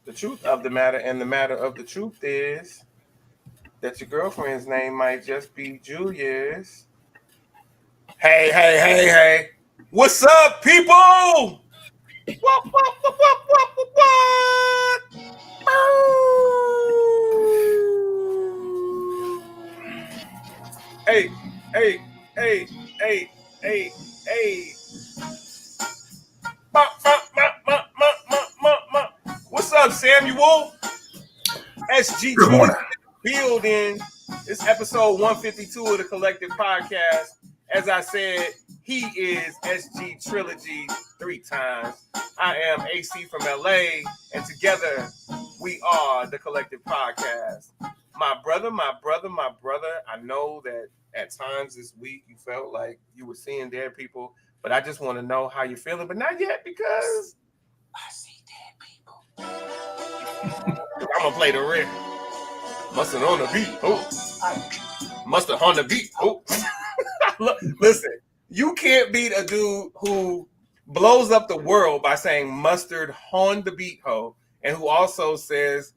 The truth of the matter, and the matter of the truth is that your girlfriend's name might just be Julius. Hey, hey, hey, hey. What's up, people? What? Hey, hey, hey, hey, hey, hey. What's up, Samuel? SG Good morning. building. It's episode 152 of the Collective Podcast. As I said, he is SG Trilogy 3 times. I am AC from LA, and together we are the Collective Podcast. My brother. I know that at times this week you felt like you were seeing dead people, but I just want to know how you're feeling, but not yet because I see dead people. I'm gonna play the riff. Mustard on the beat. Oh, mustard on the beat. Oh, listen, you can't beat a dude who blows up the world by saying mustard on the beat, ho, and who also says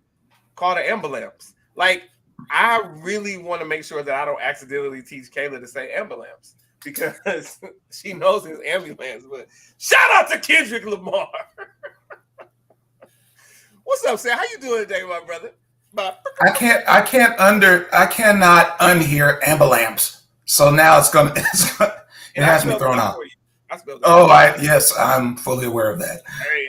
call the ambulance. Like, I really want to make sure that I don't accidentally teach Kayla to say ambulance because she knows it's ambulance. But shout out to Kendrick Lamar. What's up, Sam? How you doing today, my brother? I cannot unhear ambulance. So now it has me thrown off. Yes, I'm fully aware of that.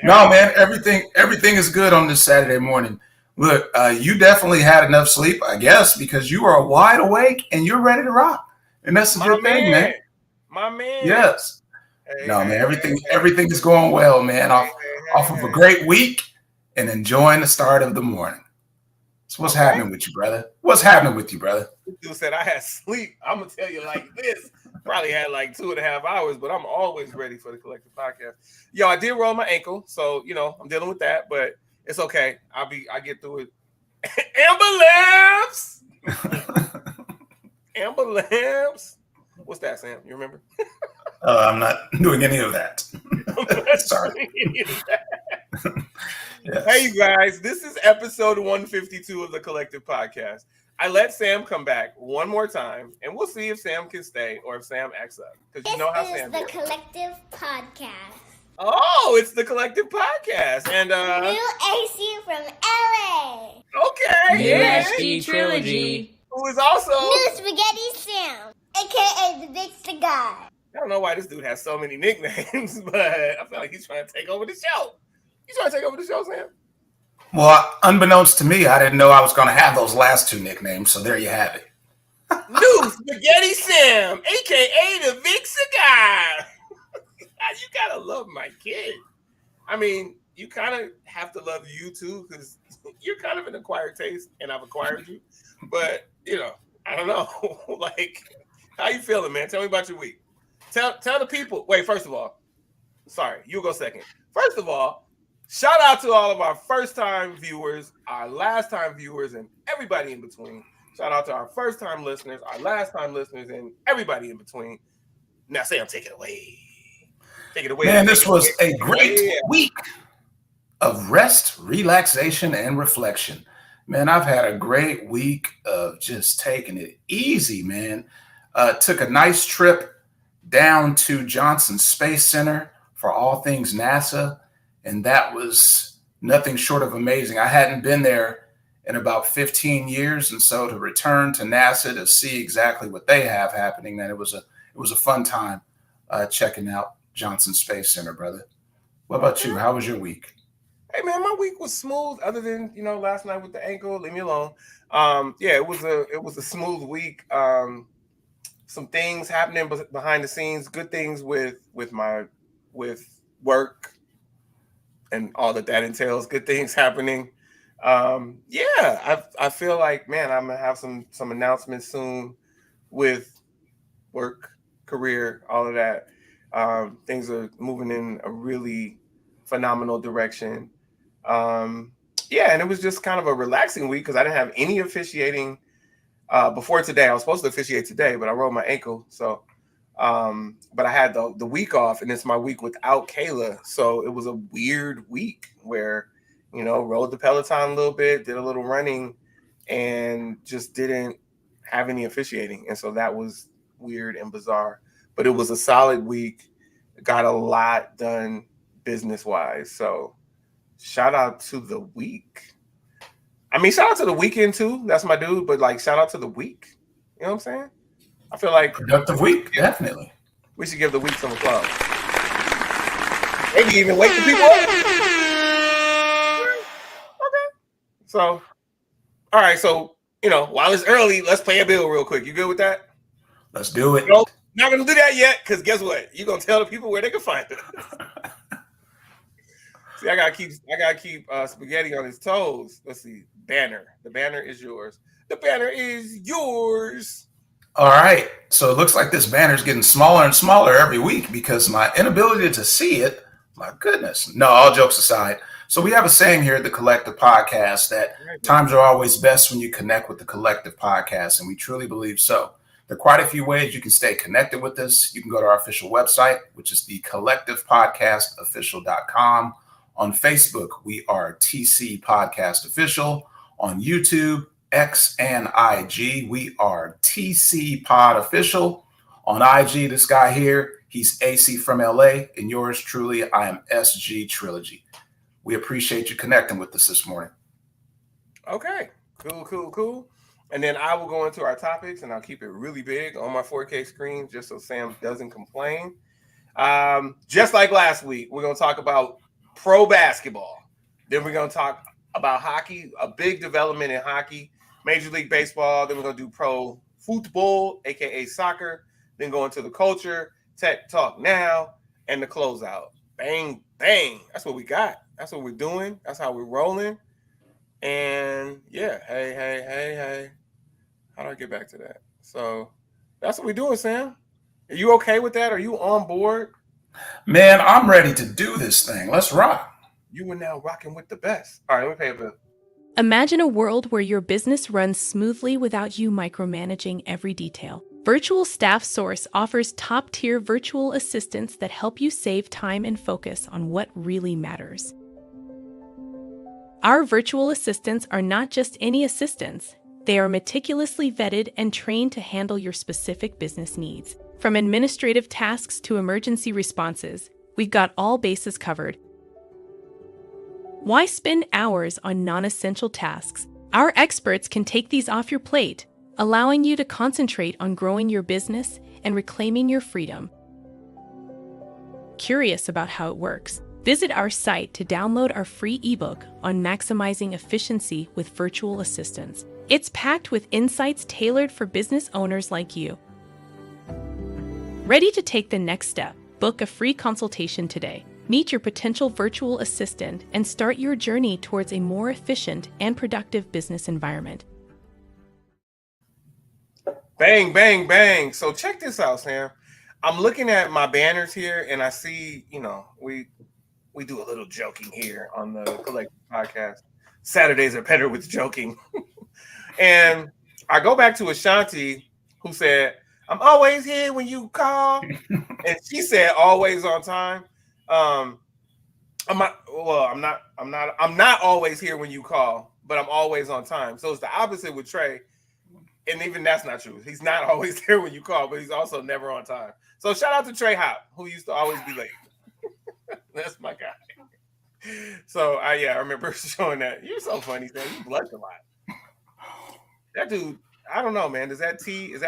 Man, everything is good on this Saturday morning. Look, you definitely had enough sleep, I guess, because you are wide awake and you're ready to rock. And that's a good thing, man. My man. Yes. Man, everything is going well, man. Off of a great week and enjoying the start of the morning. So what's happening with you, brother? What's happening with you, brother? This dude said I had sleep. I'm going to tell you like this. Probably had like 2.5 hours, but I'm always ready for the Collective Podcast. Yo, I did roll my ankle, so, I'm dealing with that, but it's okay. I get through it. Ambulance! Ambulance! What's that, Sam? You remember? I'm not doing any of that. Sorry. Yes. Hey, you guys, this is episode 152 of the Collective Podcast. I let Sam come back one more time, and we'll see if Sam can stay or if Sam acts up. Because you know how Sam is. This is the Collective Podcast. Oh, it's the Collective Podcast. And new AC from LA. Okay. New SG Trilogy. Who is also New Spaghetti Sam, a.k.a. the Big Cigar. I don't know why this dude has so many nicknames, but I feel like he's trying to take over the show. You trying to take over the show, Sam? Well, unbeknownst to me, I didn't know I was going to have those last two nicknames, so there you have it. New Spaghetti Sam, a.k.a. the Big Cigar. You got to love my kid. I mean, you kind of have to love you, too, because you're kind of an acquired taste, and I've acquired you. But, I don't know. Like, how you feeling, man? Tell me about your week. Tell the people. Wait, first of all, sorry, you go second. First of all, shout out to all of our first-time viewers, our last-time viewers, and everybody in between. Shout out to our first-time listeners, our last-time listeners, and everybody in between. Now, Sam, take it away. Take it away. Man, this was a great week of rest, relaxation, and reflection. Man, I've had a great week of just taking it easy, man. Took a nice trip down to Johnson Space Center for all things NASA. And that was nothing short of amazing. I hadn't been there in about 15 years. And so to return to NASA to see exactly what they have happening, man, it was a fun time checking out Johnson Space Center, brother. What about you? How was your week? Hey, man, my week was smooth other than, last night with the ankle. Leave me alone. It was a smooth week. Some things happening behind the scenes, good things with work and all that entails, good things happening. I feel like, man, I'm gonna have some announcements soon with work, career, all of that. Things are moving in a really phenomenal direction. And it was just kind of a relaxing week because I didn't have any officiating before today. I was supposed to officiate today, but I rolled my ankle. So, but I had the week off, and it's my week without Kayla. So it was a weird week where, rode the Peloton a little bit, did a little running, and just didn't have any officiating. And so that was weird and bizarre. But it was a solid week. Got a lot done business-wise. So shout out to the week. I mean, shout out to the weekend too. That's my dude. But like, shout out to the week. You know what I'm saying? I feel like productive week, definitely. We should give the week some applause. Maybe even wake the people up. Okay. So, all right. So, while it's early, let's pay a bill real quick. You good with that? Let's do it. Nope, not gonna do that yet, because guess what? You're gonna tell the people where they can find it. See, I gotta keep spaghetti on his toes. Let's see. Banner. The banner is yours. The banner is yours. All right. So it looks like this banner is getting smaller and smaller every week because my inability to see it. My goodness. No, all jokes aside. So we have a saying here at the Collective Podcast that times are always best when you connect with the Collective Podcast, and we truly believe so. There are quite a few ways you can stay connected with us. You can go to our official website, which is the collectivepodcastofficial.com. On Facebook, we are TC Podcast Official. On YouTube, X and IG, we are TC Pod Official. On IG, this guy here, he's AC from LA, and yours truly, I am SG Trilogy. We appreciate you connecting with us this morning. Okay, cool. And then I will go into our topics, and I'll keep it really big on my 4K screen just so Sam doesn't complain. Just like last week, we're going to talk about pro basketball. Then we're going to talk about hockey, a big development in hockey, Major League Baseball. Then we're going to do pro football, a.k.a. soccer. Then go into the culture, Tech Talk Now, and the closeout. Bang, bang. That's what we got. That's what we're doing. That's how we're rolling. And yeah, hey. How do I get back to that? So that's what we're doing, Sam. Are you okay with that? Are you on board? Man, I'm ready to do this thing. Let's rock. You are now rocking with the best. All right, let me pay a bill. Imagine a world where your business runs smoothly without you micromanaging every detail. Virtual Staff Source offers top-tier virtual assistants that help you save time and focus on what really matters. Our virtual assistants are not just any assistants. They are meticulously vetted and trained to handle your specific business needs. From administrative tasks to emergency responses, we've got all bases covered. Why spend hours on non-essential tasks? Our experts can take these off your plate, allowing you to concentrate on growing your business and reclaiming your freedom. Curious about how it works? Visit our site to download our free ebook on maximizing efficiency with virtual assistants. It's packed with insights tailored for business owners like you. Ready to take the next step? Book a free consultation today. Meet your potential virtual assistant and start your journey towards a more efficient and productive business environment. Bang, bang, bang. So check this out, Sam. I'm looking at my banners here, and I see, we do a little joking here on the Collective Podcast. Saturdays are better with joking. And I go back to Ashanti, who said, I'm always here when you call. And she said always on time. I'm not always here when you call, but I'm always on time. So it's the opposite with Trey. And even that's not true. He's not always there when you call, but he's also never on time. So shout out to Trey Hop, who used to always be late. That's my guy. So I remember showing that. You're so funny, Sam. You blush a lot. That dude, I don't know, man. Is that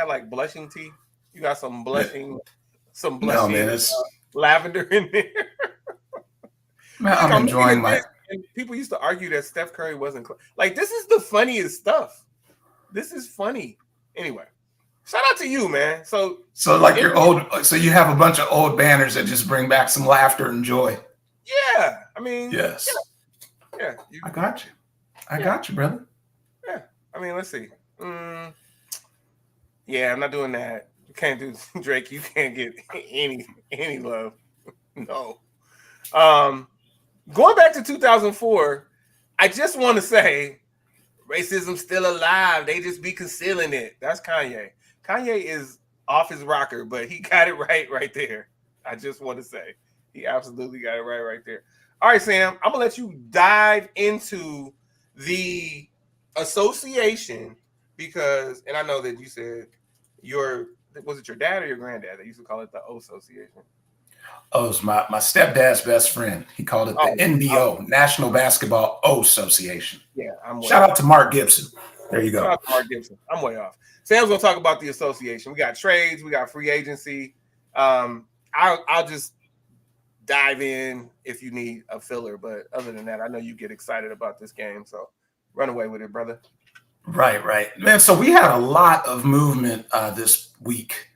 like blushing tea? You got some blushing, No, man, lavender in there. Man, I'm enjoying my. And people used to argue that Steph Curry wasn't like. This is the funniest stuff. This is funny. Anyway, shout out to you, man. So like your old. So you have a bunch of old banners that just bring back some laughter and joy. Yeah, I mean, yes. Yeah. I got you. I got you, brother. Yeah. I mean, let's see. Yeah, I'm not doing that. You can't do Drake. You can't get any love. No. Going back to 2004, I just want to say racism's still alive. They just be concealing it. That's Kanye. Kanye is off his rocker, but he got it right there. I just want to say he absolutely got it right there. All right, Sam, I'm gonna let you dive into the association because, and I know that you said was it your dad or your granddad that used to call it the O Association? Oh, it's my stepdad's best friend. He called it the NBO, National Basketball Association. Yeah, Shout out to Mark Gibson. There you go. Shout out to Mark Gibson. I'm way off. Sam's gonna talk about the association. We got trades, we got free agency. I'll just dive in if you need a filler, but other than that, I know you get excited about this game, so run away with it, brother. Right, man. So we had a lot of movement this week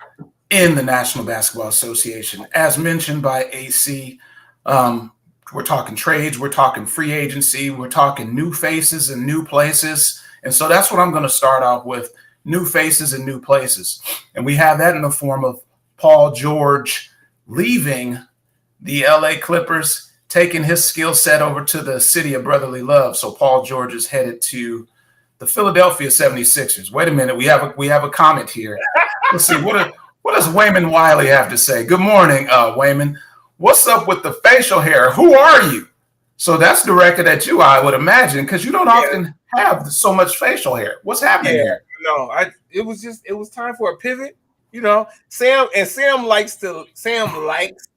in the National Basketball Association, as mentioned by AC. We're talking trades, we're talking free agency, we're talking new faces and new places, and so that's what I'm going to start off with: new faces and new places, and we have that in the form of Paul George leaving the LA Clippers, taking his skill set over to the city of brotherly love. So Paul George is headed to the Philadelphia 76ers. Wait a minute. We have a comment here. Let's see. What does Wayman Wiley have to say? Good morning, Wayman. What's up with the facial hair? Who are you? So that's directed at you, I would imagine, because you don't often have so much facial hair. What's happening here? No, it was time for a pivot. You know, Sam likes to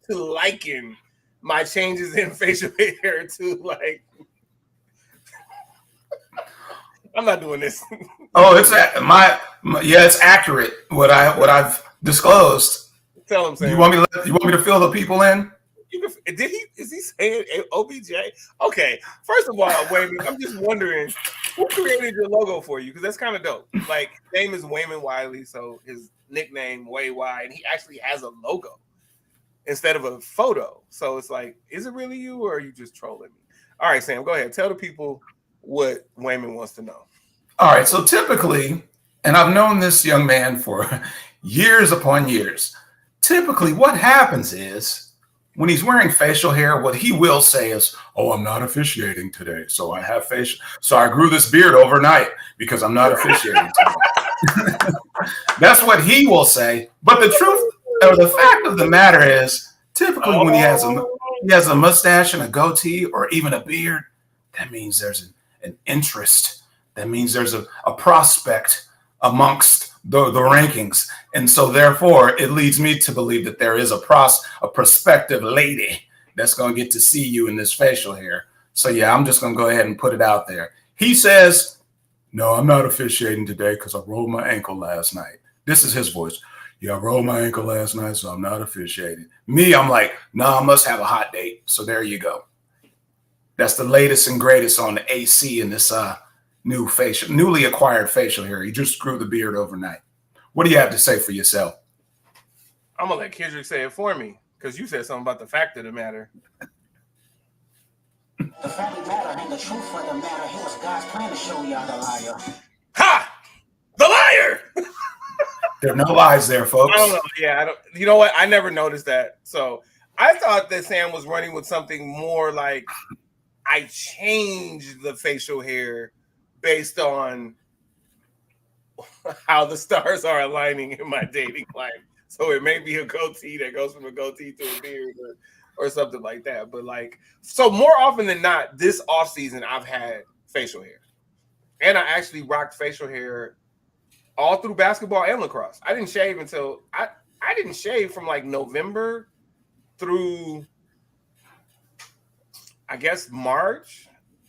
liken my changes in facial hair to like. I'm not doing this. Oh, it's it's accurate. What I've disclosed. Tell him, Sam. You want me to fill the people in? Is he saying OBJ? Okay. First of all, Wayman, I'm just wondering who created your logo for you, because that's kind of dope. Like, his name is Wayman Wiley, so his nickname Way Y, and he actually has a logo instead of a photo. So it's like, is it really you, or are you just trolling me? All right, Sam, go ahead. Tell the people what Wayman wants to know. All right. So typically, and I've known this young man for years upon years, typically what happens is when he's wearing facial hair, what he will say is, "Oh, I'm not officiating today, so I have facial. So I grew this beard overnight because I'm not officiating today." That's what he will say. But the truth, or the fact of the matter is, typically when he has a mustache and a goatee or even a beard, that means there's an interest. That means there's a prospect amongst the rankings. And so therefore, it leads me to believe that there is a prospective lady that's going to get to see you in this facial hair. So yeah, I'm just going to go ahead and put it out there. He says, "No, I'm not officiating today because I rolled my ankle last night." This is his voice. "Yeah, I rolled my ankle last night, so I'm not officiating." Me, I'm like, "No, I must have a hot date." So there you go. That's the latest and greatest on the AC in this newly acquired facial hair. He just grew the beard overnight. What do you have to say for yourself? I'm gonna let Kendrick say it for me, because you said something about the fact of the matter. The fact of the matter and the truth of the matter, here was God's plan to show y'all the liar. Ha! The liar! There are no lies there, folks. I don't know. Yeah, I don't. You know what? I never noticed that. So I thought that Sam was running with something more like, I changed the facial hair based on how the stars are aligning in my dating life. So it may be a goatee that goes from a goatee to a beard or something like that. But like, so more often than not, this off season, I've had facial hair. And I actually rocked facial hair all through basketball and lacrosse. I didn't shave until I didn't shave from like November through, I guess, March.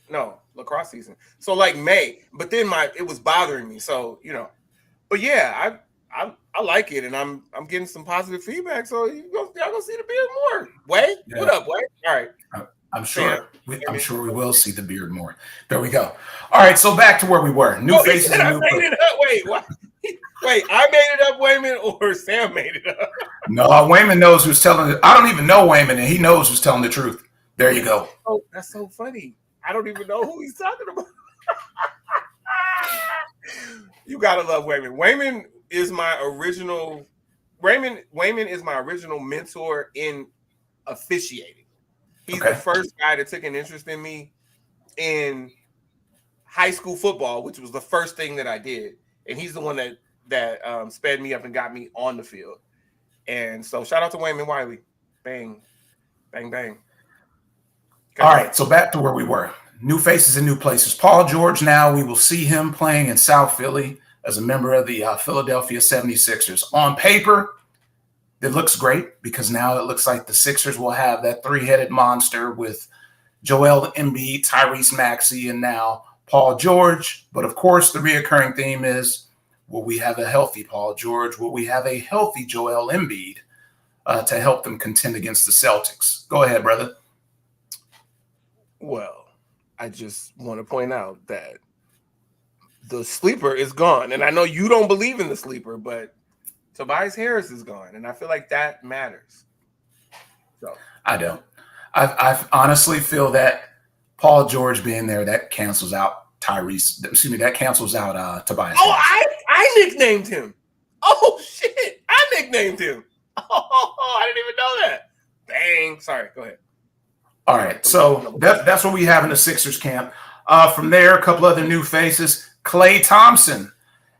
No, lacrosse season. So like May, but then it was bothering me. So, you know, but yeah, I like it, and I'm getting some positive feedback. So y'all gonna see the beard more. Way, yeah. What up, Way? All right. I'm sure we will see the beard more. There we go. All right, so back to where we were. New faces and new. Wait, what? Wait, I made it up, Wayman, or Sam made it up? No, Wayman knows who's telling it. I don't even know Wayman, and he knows who's telling the truth. There you go. Oh, that's so funny. I don't even know who he's talking about. You gotta love Wayman. Wayman is my original mentor in officiating. He's the first guy that took an interest in me in high school football, which was the first thing that I did. And he's the one that sped me up and got me on the field. And so shout out to Wayman Wiley. Bang, bang, bang. All right, so back to where we were. New faces and new places. Paul George, now we will see him playing in South Philly as a member of the Philadelphia 76ers. On paper, it looks great because now it looks like the Sixers will have that three-headed monster with Joel Embiid, Tyrese Maxey, and now Paul George. But of course, the reoccurring theme is, will we have a healthy Paul George? Will we have a healthy Joel Embiid to help them contend against the Celtics? Go ahead, brother. Well, I just want to point out that the sleeper is gone. And I know you don't believe in the sleeper, but Tobias Harris is gone. And I feel like that matters. So I don't. I honestly feel that Paul George being there, that cancels out Tyrese. Excuse me, that cancels out Tobias Harris. I nicknamed him. Oh, shit. I nicknamed him. Oh, I didn't even know that. Dang. Sorry. Go ahead. All right, so that's what we have in the Sixers camp. From there, a couple other new faces. Klay Thompson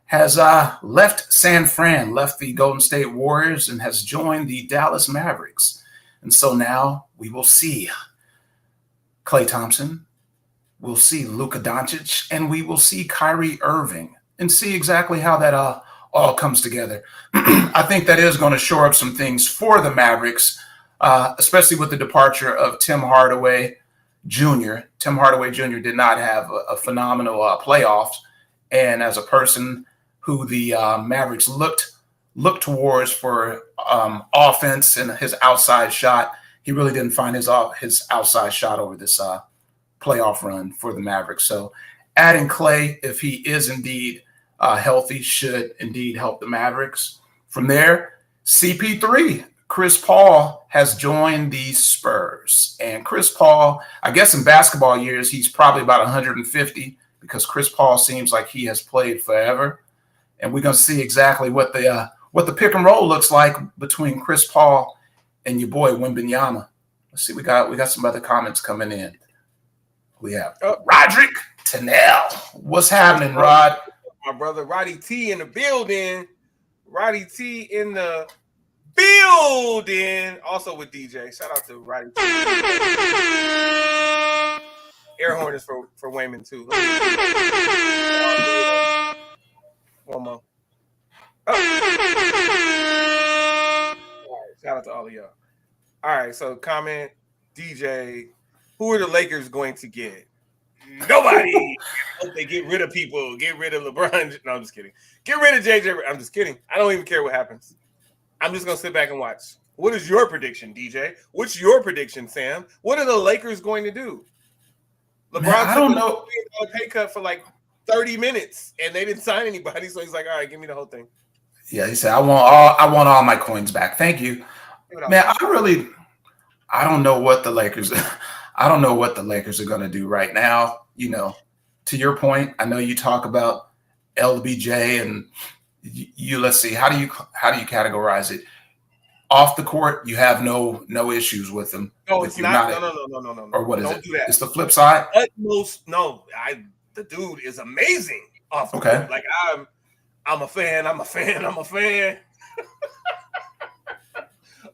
has left San Fran, left the Golden State Warriors, and has joined the Dallas Mavericks. And so now we will see Klay Thompson, we'll see Luka Doncic, and we will see Kyrie Irving, and see exactly how that all comes together. I think that is going to shore up some things for the Mavericks. Especially with the departure of Tim Hardaway Jr. Tim Hardaway Jr. did not have a phenomenal playoffs. And as a person who the Mavericks looked towards for offense and his outside shot, he really didn't find his outside shot over this playoff run for the Mavericks. So adding Klay, if he is indeed healthy, should indeed help the Mavericks. From there, CP3. Chris Paul has joined the Spurs. And Chris Paul, I guess in basketball years, he's probably about 150 because Chris Paul seems like he has played forever. And we're going to see exactly what the pick and roll looks like between Chris Paul and your boy Wembanyama. Let's see, we got some other comments coming in. We have Roderick Tennell. What's happening, Rod? My brother Roddy T in the building. Roddy T in the building, also with DJ. Shout out to Roddy. Air horn is for Wayman too. One more. Oh. Right, shout out to all of y'all. All right, so comment, DJ. Who are the Lakers going to get? Nobody. Hope they get rid of people. Get rid of LeBron. No, I'm just kidding. Get rid of JJ. I'm just kidding. I don't even care what happens. I'm just going to sit back and watch. What is your prediction, DJ? What's your prediction, Sam? What are the Lakers going to do? LeBron I don't know. took a pay cut for like 30 minutes, and they didn't sign anybody, so he's like, all right, give me the whole thing. Yeah, he said, I want all my coins back. Thank you. Man, I don't know what the Lakers are going to do right now. You know, to your point, I know you talk about LBJ and you let's see, how do you categorize it? Off the court, you have no issues with them. No, it's not. No. Or what is Don't it? do that. It's the flip side. Utmost, no. The dude is amazing off the court. Like I'm a fan.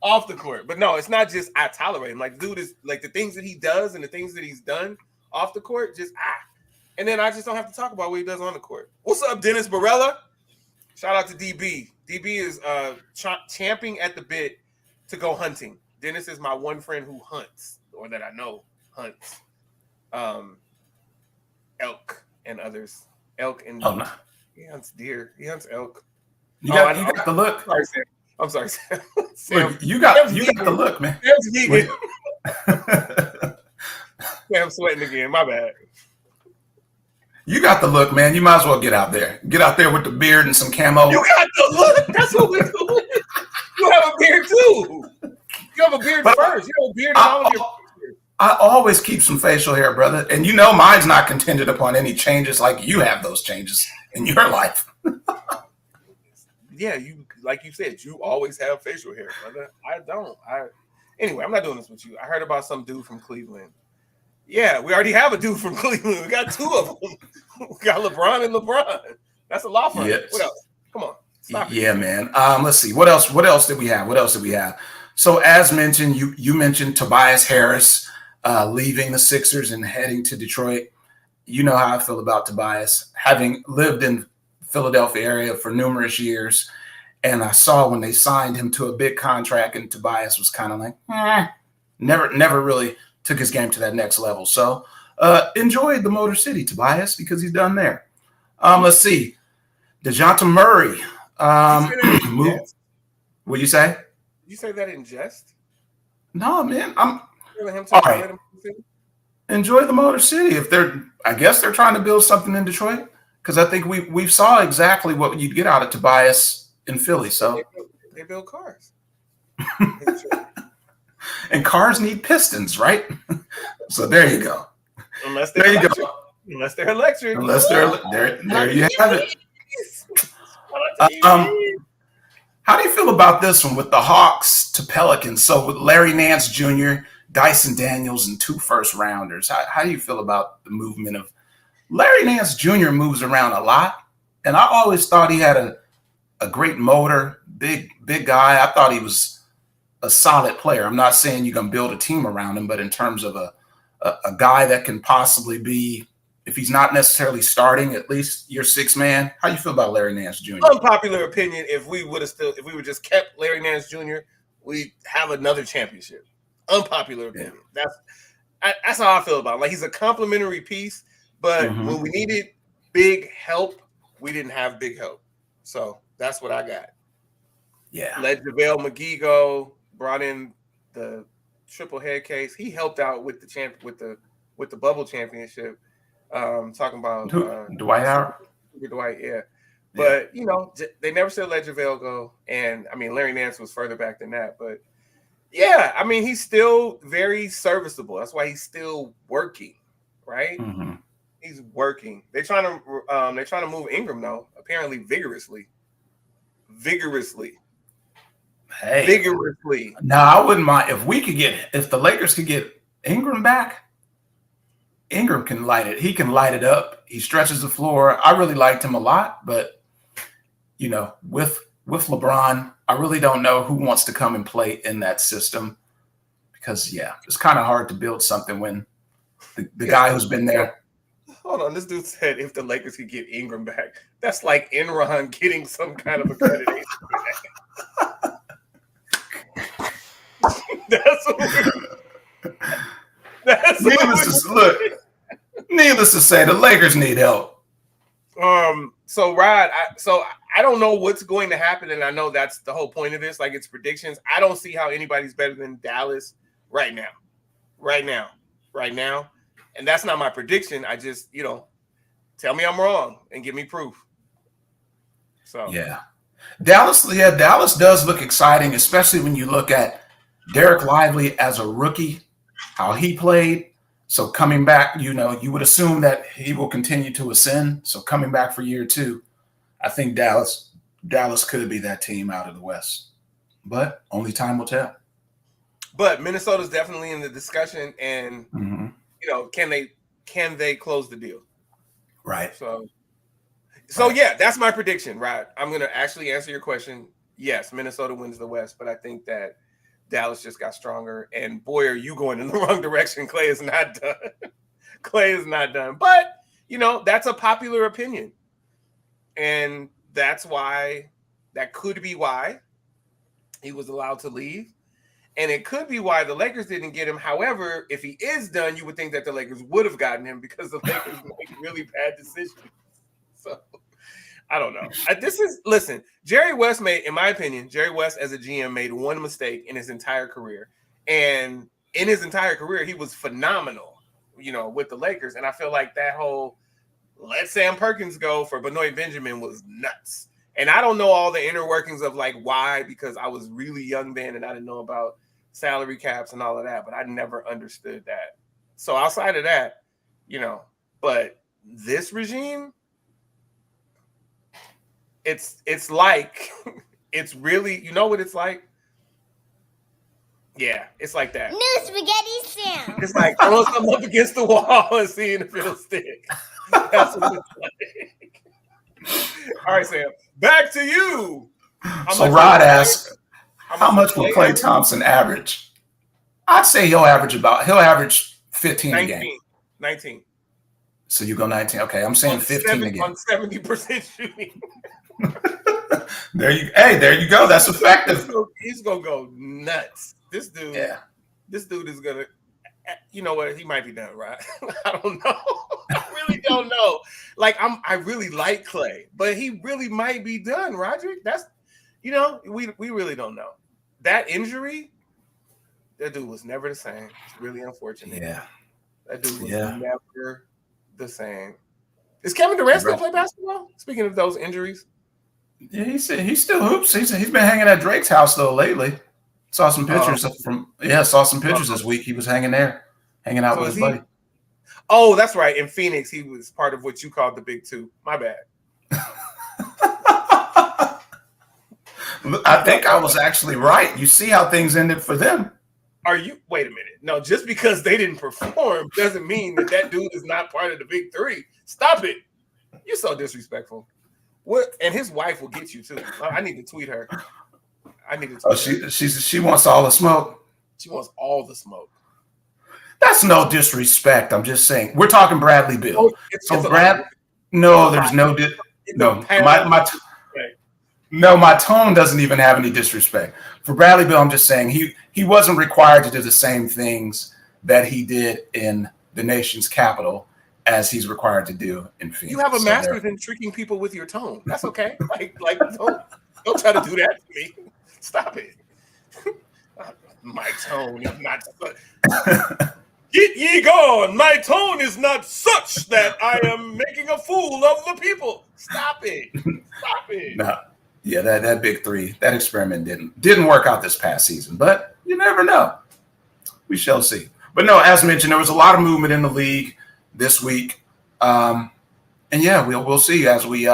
Off the court, but no, it's not just I tolerate him. Like, dude is like the things that he does and the things that he's done off the court. And then I just don't have to talk about what he does on the court. What's up, Dennis Barella? Shout out to DB. DB is champing at the bit to go hunting. Dennis is my one friend who hunts, or that I know hunts, elk and others. Elk and he hunts deer. He hunts elk. You got the look. I'm sorry, Sam. Look, you got the look, man. I'm sweating again. My bad. You got the look, man. You might as well get out there. Get out there with the beard and some camo. You got the look. That's what we're doing. You have a beard too. You have a beard first. You have a beard in all of your. I always keep some facial hair, brother. And you know mine's not contingent upon any changes like you have those changes in your life. Yeah, you like you said, you always have facial hair, brother. I don't. Anyway, I'm not doing this with you. I heard about some dude from Cleveland. Yeah, we already have a dude from Cleveland. We got two of them. We got LeBron and LeBron. That's a law firm. Yes. What else? Come on. Stop it. Man. Let's see. What else did we have? So as mentioned, you mentioned Tobias Harris leaving the Sixers and heading to Detroit. You know how I feel about Tobias, having lived in Philadelphia area for numerous years. And I saw when they signed him to a big contract, and Tobias was kind of like, never really took his game to that next level. So enjoyed the Motor City, Tobias, because he's done there. Let's see. DeJounte Murray. What'd you say? Did you say that in jest? No, man. I'm Him all right. Enjoy the Motor City. I guess they're trying to build something in Detroit, because I think we saw exactly what you'd get out of Tobias in Philly. So they build cars. And cars need pistons, right? So there you go. Unless they're electric. Unless they're electric. There you have it. How do you feel about this one with the Hawks to Pelicans? So with Larry Nance Jr., Dyson Daniels, and 2 first-rounders, how do you feel about the movement of Larry Nance Jr. moves around a lot, and I always thought he had a great motor, big guy. I thought he was a solid player. I'm not saying you can build a team around him, but in terms of a guy that can possibly be, if he's not necessarily starting, at least your 6th man. How do you feel about Larry Nance Jr.? Unpopular opinion: if we would just kept Larry Nance Jr., we'd have another championship. Unpopular opinion. Yeah. That's how I feel about him. Like, he's a complimentary piece, but when we needed big help, we didn't have big help. So that's what I got. Yeah. Let JaVale McGee go. Brought in the triple head case. He helped out with the bubble championship. Talking about Dwight Howard. Dwight, yeah. But they never said let JaVale go, and I mean Larry Nance was further back than that. But yeah, I mean he's still very serviceable. That's why he's still working, right? Mm-hmm. He's working. They're trying to move Ingram though, apparently vigorously. Hey, vigorously. No, I wouldn't mind if the Lakers could get Ingram back. Ingram can light it. He can light it up. He stretches the floor. I really liked him a lot, but with LeBron, I really don't know who wants to come and play in that system, because it's kind of hard to build something when the guy who's been there. Hold on, this dude said if the Lakers could get Ingram back, that's like Enron getting some kind of accreditation. Needless to say, the Lakers need help. So Rod, I don't know what's going to happen, and I know that's the whole point of this. Like, it's predictions. I don't see how anybody's better than Dallas right now, and that's not my prediction. I just, tell me I'm wrong and give me proof. So Dallas does look exciting, especially when you look at Derek Lively as a rookie, how he played. So coming back, you would assume that he will continue to ascend. So coming back for year 2, I think Dallas could be that team out of the West, but only time will tell. But Minnesota's definitely in the discussion, and can they close the deal? Right. So yeah, that's my prediction, right? I'm going to actually answer your question. Yes, Minnesota wins the West, but I think that Dallas just got stronger. And boy, are you going in the wrong direction. Clay is not done. But, that's a popular opinion. And that could be why he was allowed to leave. And it could be why the Lakers didn't get him. However, if he is done, you would think that the Lakers would have gotten him, because the Lakers make really bad decisions. So I don't know. Listen, Jerry West in my opinion, Jerry West as a GM made one mistake in his entire career. And in his entire career, he was phenomenal, with the Lakers. And I feel like that whole let Sam Perkins go for Benoit Benjamin was nuts. And I don't know all the inner workings of like why, because I was really young then and I didn't know about salary caps and all of that, but I never understood that. So outside of that, but this regime, it's like, it's really, what it's like? Yeah, it's like that. New spaghetti sound. It's like throwing something up against the wall and seeing if it'll stick. That's what it's like. All right, Sam, back to you. So Rod asked, how much will Klay Thompson average? I'd say he'll average 15 a game. 19. So you go 19. Okay, I'm saying 15 a game. On 70% shooting. There you go. That's effective. He's gonna go nuts. This dude is gonna. You know what? He might be done, right? I don't know. I really don't know. Like I really like Clay, but he really might be done, Roderick. That's, we really don't know. That injury, that dude was never the same. It's really unfortunate. Yeah, that dude was never the same. Is Kevin Durant still play basketball? Speaking of those injuries. Yeah, he still hoops. He's been hanging at Drake's house though lately. Saw some pictures this week. He was hanging out with his buddy. Oh, that's right. In Phoenix, he was part of what you called the Big Two. My bad. I think I was actually right. You see how things ended for them. Wait a minute. No, just because they didn't perform doesn't mean that dude is not part of the Big Three. Stop it. You're so disrespectful. What? And his wife will get you too. I need to tweet her. She wants all the smoke. She wants all the smoke. That's no disrespect. I'm just saying. We're talking Bradley Beal. My tone doesn't even have any disrespect. For Bradley Beal, I'm just saying he wasn't required to do the same things that he did in the nation's capital as he's required to do in Phoenix. You have a master's in tricking people with your tone. That's okay. like don't try to do that to me. Stop it. My tone is not such. Get ye gone. My tone is not such that I am making a fool of the people. Stop it. Stop it. No. Yeah, that Big Three, that experiment didn't work out this past season, but you never know. We shall see. But no, as mentioned, there was a lot of movement in the league this week. And yeah, we'll see as we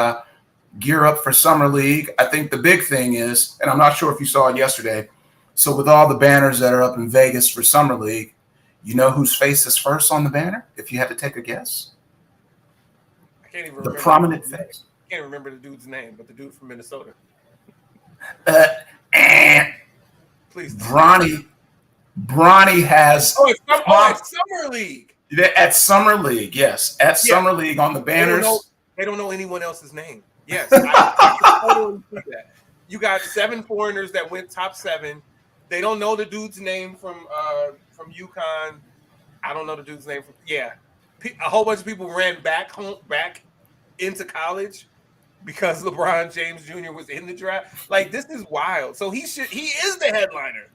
gear up for Summer League. I think the big thing is, and I'm not sure if you saw it yesterday, so with all the banners that are up in Vegas for Summer League, you know whose face is first on the banner, if you had to take a guess? I can't even the remember. Prominent face. I can't remember the dude's name, but the dude from Minnesota. Please. Bronny has. It's Summer League. At Summer League, yes. At Summer League on the banners. They don't know anyone else's name. Yes. I can totally see that. You got 7 foreigners that went top 7. They don't know the dude's name from UConn. I don't know the dude's name from a whole bunch of people ran back into college because LeBron James Jr. was in the draft. Like, this is wild. So he is the headliner.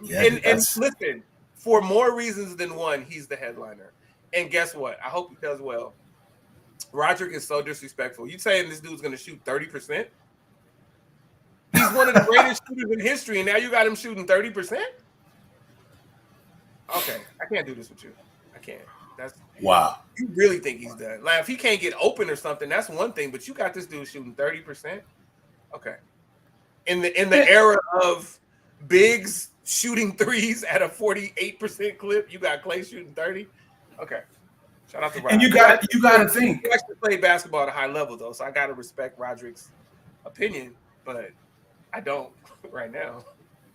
Yeah, and listen, for more reasons than one, he's the headliner. And guess what? I hope he does well. Roderick is so disrespectful. You saying this dude's going to shoot 30%? He's one of the greatest shooters in history, and now you got him shooting 30%? Okay, I can't do this with you. I can't. Wow. You really think he's done? Like, if he can't get open or something, that's one thing. But you got this dude shooting 30%. Okay. In the era of bigs shooting threes at a 48% clip, you got Clay shooting 30. Okay. Shout out to Roderick. And you got to think. He actually played basketball at a high level though, so I got to respect Roderick's opinion, but I don't right now.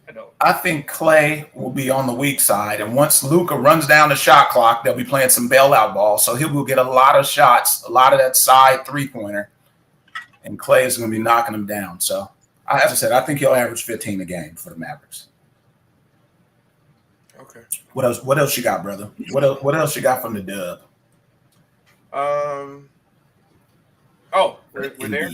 I don't. I think Clay will be on the weak side, and once Luka runs down the shot clock, they'll be playing some bailout ball, so he will get a lot of shots, a lot of that side three-pointer, and Clay is going to be knocking him down. So, as I said, I think he'll average 15 a game for the Mavericks. Okay. What else you got, brother? What else you got from the dub? We're there.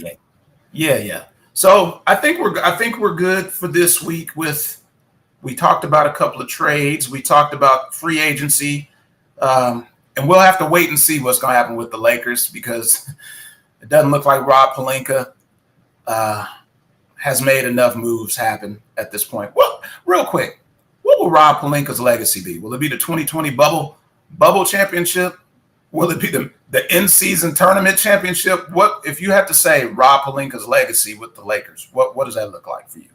Yeah. So I think we're good for this week. We talked about a couple of trades. We talked about free agency, and we'll have to wait and see what's going to happen with the Lakers because it doesn't look like Rob Pelinka has made enough moves happen at this point. Well, real quick, what will Rob Pelinka's legacy be? Will it be the 2020 bubble championship? Will it be the in-season tournament championship? What if you had to say Rob Pelinka's legacy with the Lakers? What does that look like for you?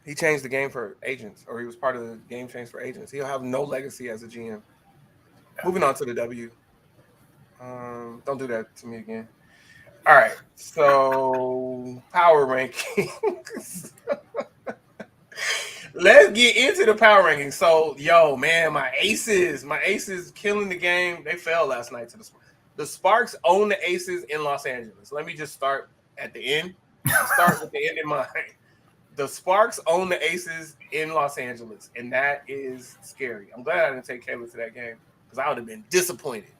He changed the game for agents, or he was part of the game change for agents. He'll have no legacy as a GM. Yeah. Moving on to the W. Don't do that to me again. All right, so power rankings. Let's get into the power rankings. So, yo, man, my Aces killing the game. They fell last night to the Sparks. The Sparks own the Aces in Los Angeles. Let me just start at the end. Start with the end in mind. The Sparks own the Aces in Los Angeles, and that is scary. I'm glad I didn't take Kevin to that game because I would have been disappointed.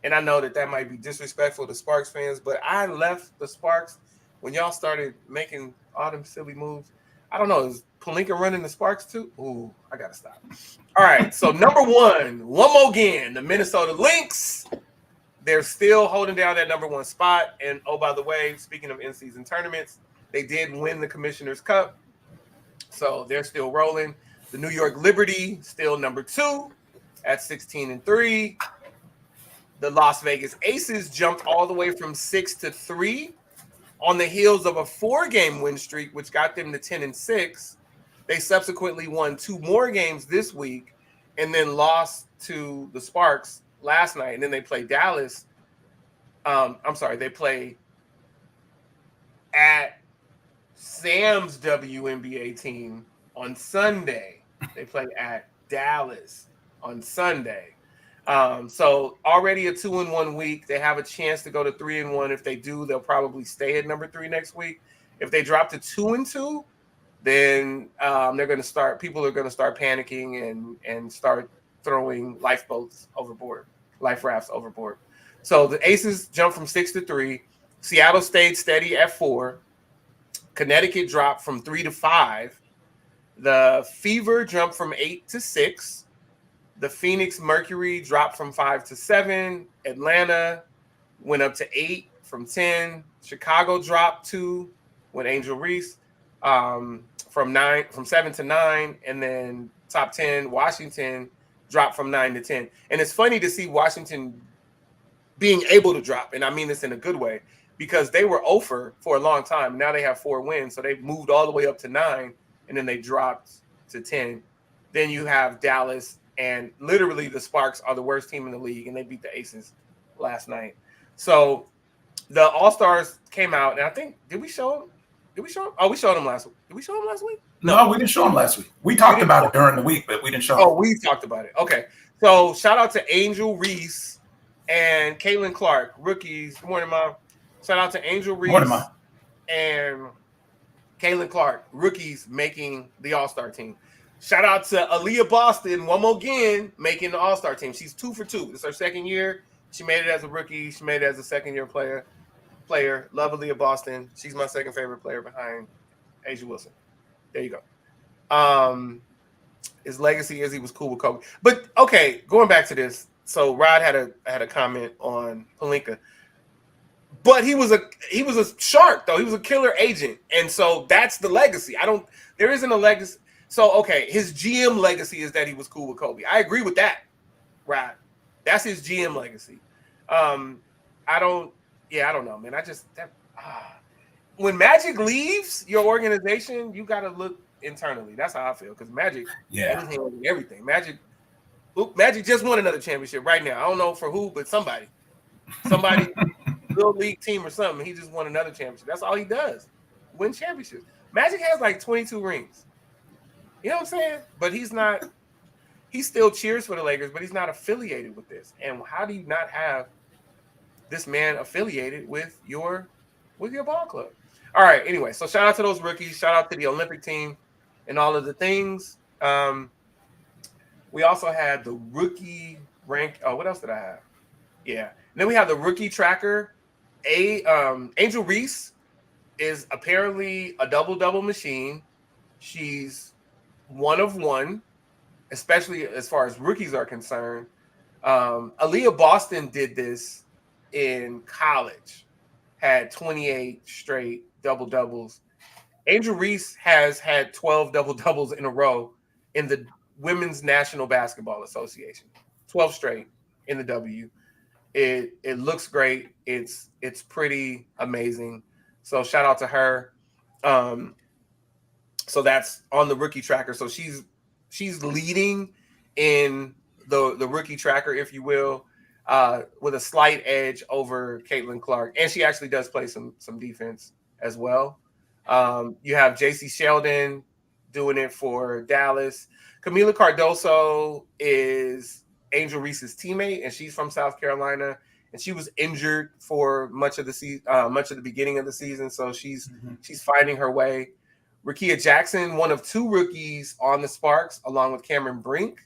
And I know that might be disrespectful to Sparks fans, but I left the Sparks when y'all started making all them silly moves. I don't know. Is Pelinka running the Sparks too? Ooh, I got to stop. All right, so number one more again, the Minnesota Lynx. They're still holding down that number one spot. And, oh, by the way, speaking of in-season tournaments, they did win the Commissioner's Cup, so they're still rolling. The New York Liberty still number two at 16-3. The Las Vegas Aces jumped all the way from 6-3 on the heels of a 4-game win streak, which got them to 10-6. They subsequently won 2 more games this week and then lost to the Sparks last night. And then they play Dallas. They play at Sam's WNBA team on Sunday. They play at Dallas on Sunday. So already a 2-1 week. They have a chance to go to 3-1. If they do, they'll probably stay at number 3 next week. If they drop to 2-2, then they're going to start. People are going to start panicking and start throwing lifeboats overboard, life rafts overboard. So the Aces jumped from 6-3. Seattle stayed steady at 4. Connecticut dropped from 3-5. The Fever jumped from 8-6. The Phoenix Mercury dropped from 5-7. Atlanta went up to 8 from 10. Chicago dropped 2 with Angel Reese from 7-9. And then top 10, Washington dropped from 9-10. And it's funny to see Washington being able to drop. And I mean this in a good way, because they were 0 for a long time. Now they have 4 wins. So they've moved all the way up to 9, and then they dropped to 10. Then you have Dallas, and literally the Sparks are the worst team in the league, and they beat the Aces last night. So the All-Stars came out, and I think, did we show them? Oh, we showed them last week. Did we show them last week? No, we didn't show them last week. We talked about it during the week, but we didn't show them. Oh, we talked about it. Okay. So shout out to Angel Reese and Caitlin Clark, rookies. Good morning, Mom. Shout out to Angel Reese and Caitlin Clark, rookies making the All-Star team. Shout out to Aaliyah Boston, one more again, making the All-Star team. She's 2 for 2. It's her second year. She made it as a rookie. She made it as a second-year player. Love Aaliyah Boston. She's my second favorite player behind Asia Wilson. There you go. His legacy is he was cool with Kobe. But, okay, going back to this. So Rod had a comment on Pelinka. But he was a shark, though. He was a killer agent. And so that's the legacy. There isn't a legacy. So, okay, his GM legacy is that he was cool with Kobe. I agree with that, right? That's his GM legacy. I don't know, man. When Magic leaves your organization, you got to look internally. That's how I feel, because Magic, everything. Magic just won another championship right now. I don't know for who, but somebody, little league team or something. He just won another championship. That's all he does, win championships. Magic has like 22 rings. You know what I'm saying? But he's not. He still cheers for the Lakers, but he's not affiliated with this. And how do you not have this man affiliated with your ball club? All right. Anyway, so shout out to those rookies. Shout out to the Olympic team and all of the things. We also had the rookie rank. Oh, what else did I have? Yeah. And then we have the rookie tracker. Angel Reese is apparently a double-double machine. She's 1 of 1, especially as far as rookies are concerned. Aaliyah Boston did this in college, had 28 straight double-doubles. Angel Reese has had 12 double-doubles in a row in the Women's National Basketball Association. 12 straight in the W. It looks great. It's pretty amazing. So shout out to her. So that's on the rookie tracker. So she's leading in the rookie tracker, if you will, with a slight edge over Caitlin Clark. And she actually does play some defense as well. You have JC Sheldon doing it for Dallas. Camila Cardoso is Angel Reese's teammate, and she's from South Carolina. And she was injured for much of the beginning of the season, so she's finding her way. Rakia Jackson, one of two rookies on the Sparks, along with Cameron Brink,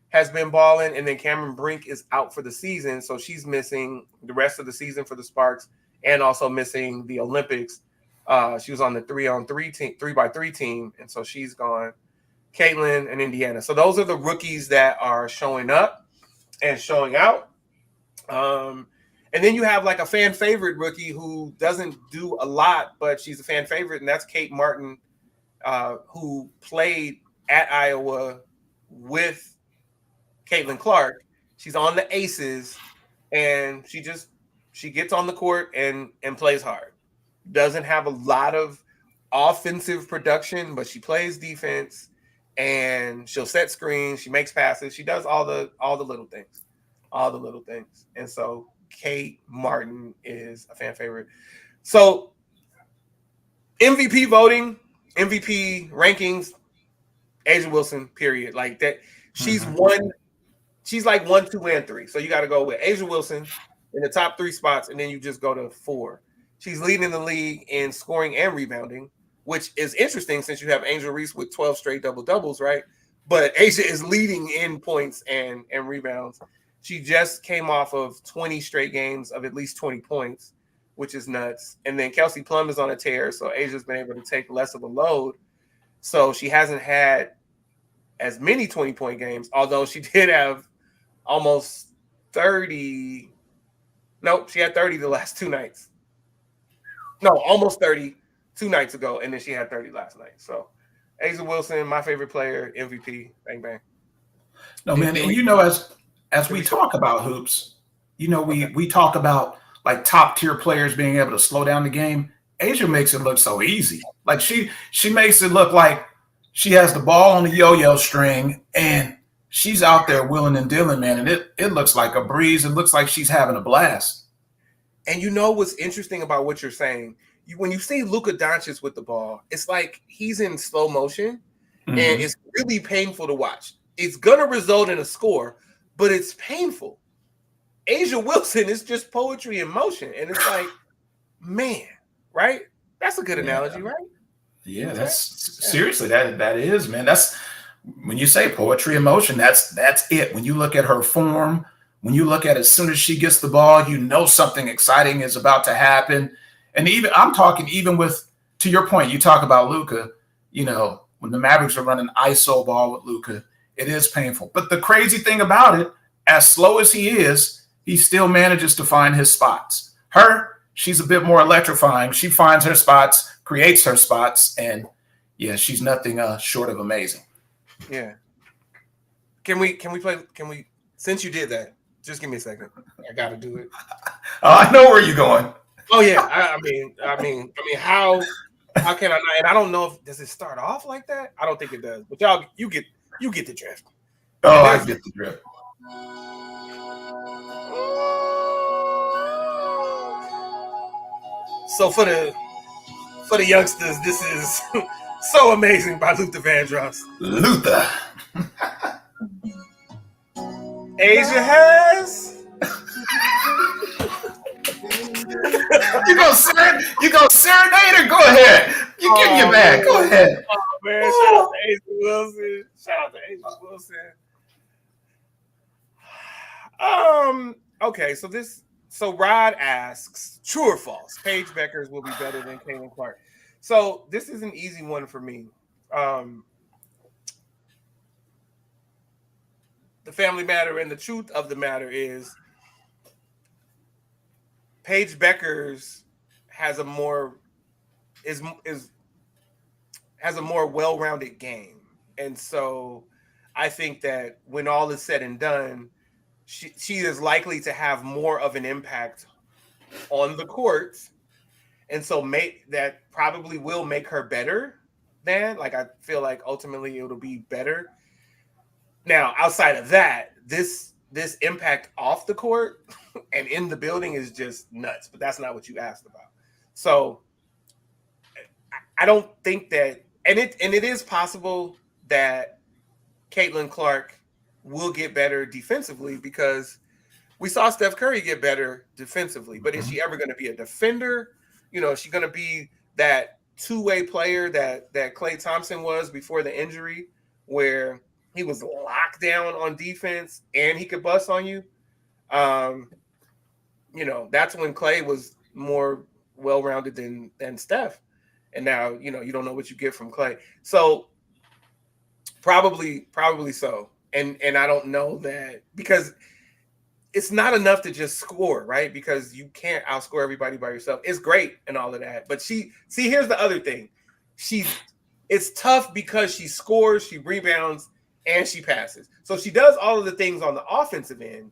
has been balling, and then Cameron Brink is out for the season, so she's missing the rest of the season for the Sparks, and also missing the Olympics. She was on the 3x3 team, and so she's gone. Caitlin and Indiana. So those are the rookies that are showing up and showing out. And then you have like a fan favorite rookie who doesn't do a lot, but she's a fan favorite, and that's Kate Martin, who played at Iowa with Caitlin Clark. She's on the Aces, and she gets on the court and plays hard. Doesn't have a lot of offensive production, but she plays defense, and she'll set screens. She makes passes. She does all the little things, And so Kate Martin is a fan favorite. So MVP voting, MVP rankings, A'ja Wilson, period. Like that. She's like 1, 2, and 3. So you got to go with A'ja Wilson in the top 3 spots, and then you just go to 4. She's leading the league in scoring and rebounding, which is interesting since you have Angel Reese with 12 straight double-doubles, right? But A'ja is leading in points and rebounds. She just came off of 20 straight games of at least 20 points, which is nuts. And then Kelsey Plum is on a tear, so Asia's been able to take less of a load. So she hasn't had as many 20-point games, although she did have almost 30. Nope, she had 30 the last 2 nights. No, almost 30 2 nights ago, and then she had 30 last night. So A'ja Wilson, my favorite player, MVP, bang, bang. No, man, and you know, as we talk about hoops, you know, we talk about like top tier players being able to slow down the game. A'ja makes it look so easy. Like she makes it look like she has the ball on the yo-yo string and she's out there willing and dealing, man. And it looks like a breeze. It looks like she's having a blast. And you know what's interesting about what you're saying? When you see Luka Doncic with the ball, it's like he's in slow motion, and it's really painful to watch. It's going to result in a score, but it's painful. A'ja Wilson is just poetry in motion, and it's like, man, right? That's a good analogy, right? Yeah, that's seriously that is, man. That's when you say poetry in motion. That's it. When you look at her form, when you look at as soon as she gets the ball, you know something exciting is about to happen. And even I'm talking even with, to your point, you talk about Luka. You know, when the Mavericks are running ISO ball with Luka, it is painful. But the crazy thing about it, as slow as he is, he still manages to find his spots. She's a bit more electrifying. She finds her spots, creates her spots, and yeah, she's nothing short of amazing. Yeah. Can we since you did that, just give me a second. I gotta do it. I know where you're going. Oh yeah. I mean, how can I not? And I don't know if does it start off like that? I don't think it does. But y'all, you get the drift. Oh, I get the drift. So for the youngsters, this is So Amazing by Luther Vandross. Luther. A'ja has. You go serenade her? Go ahead. You get your bag. Go ahead. Oh man, shout out to A'ja Wilson. Okay, so Rod asks, true or false? Paige Beckers will be better than Caitlin Clark. So this is an easy one for me. The family matter and the truth of the matter is Paige Beckers has a more well-rounded game. And so I think that when all is said and done, she is likely to have more of an impact on the court. And so that probably will make her better than, like, I feel like ultimately it'll be better. Now, outside of that, this impact off the court and in the building is just nuts, but that's not what you asked about. So I don't think that and it is possible that Caitlin Clark will get better defensively because we saw Steph Curry get better defensively. But is she ever going to be a defender? You know, is she going to be that two-way player that Klay Thompson was before the injury, where he was locked down on defense and he could bust on you? You know, that's when Klay was more well-rounded than Steph. And now, you know, you don't know what you get from Klay. So probably so. And I don't know that because it's not enough to just score, right? Because you can't outscore everybody by yourself. It's great and all of that. But here's the other thing. It's tough because she scores, she rebounds, and she passes. So she does all of the things on the offensive end.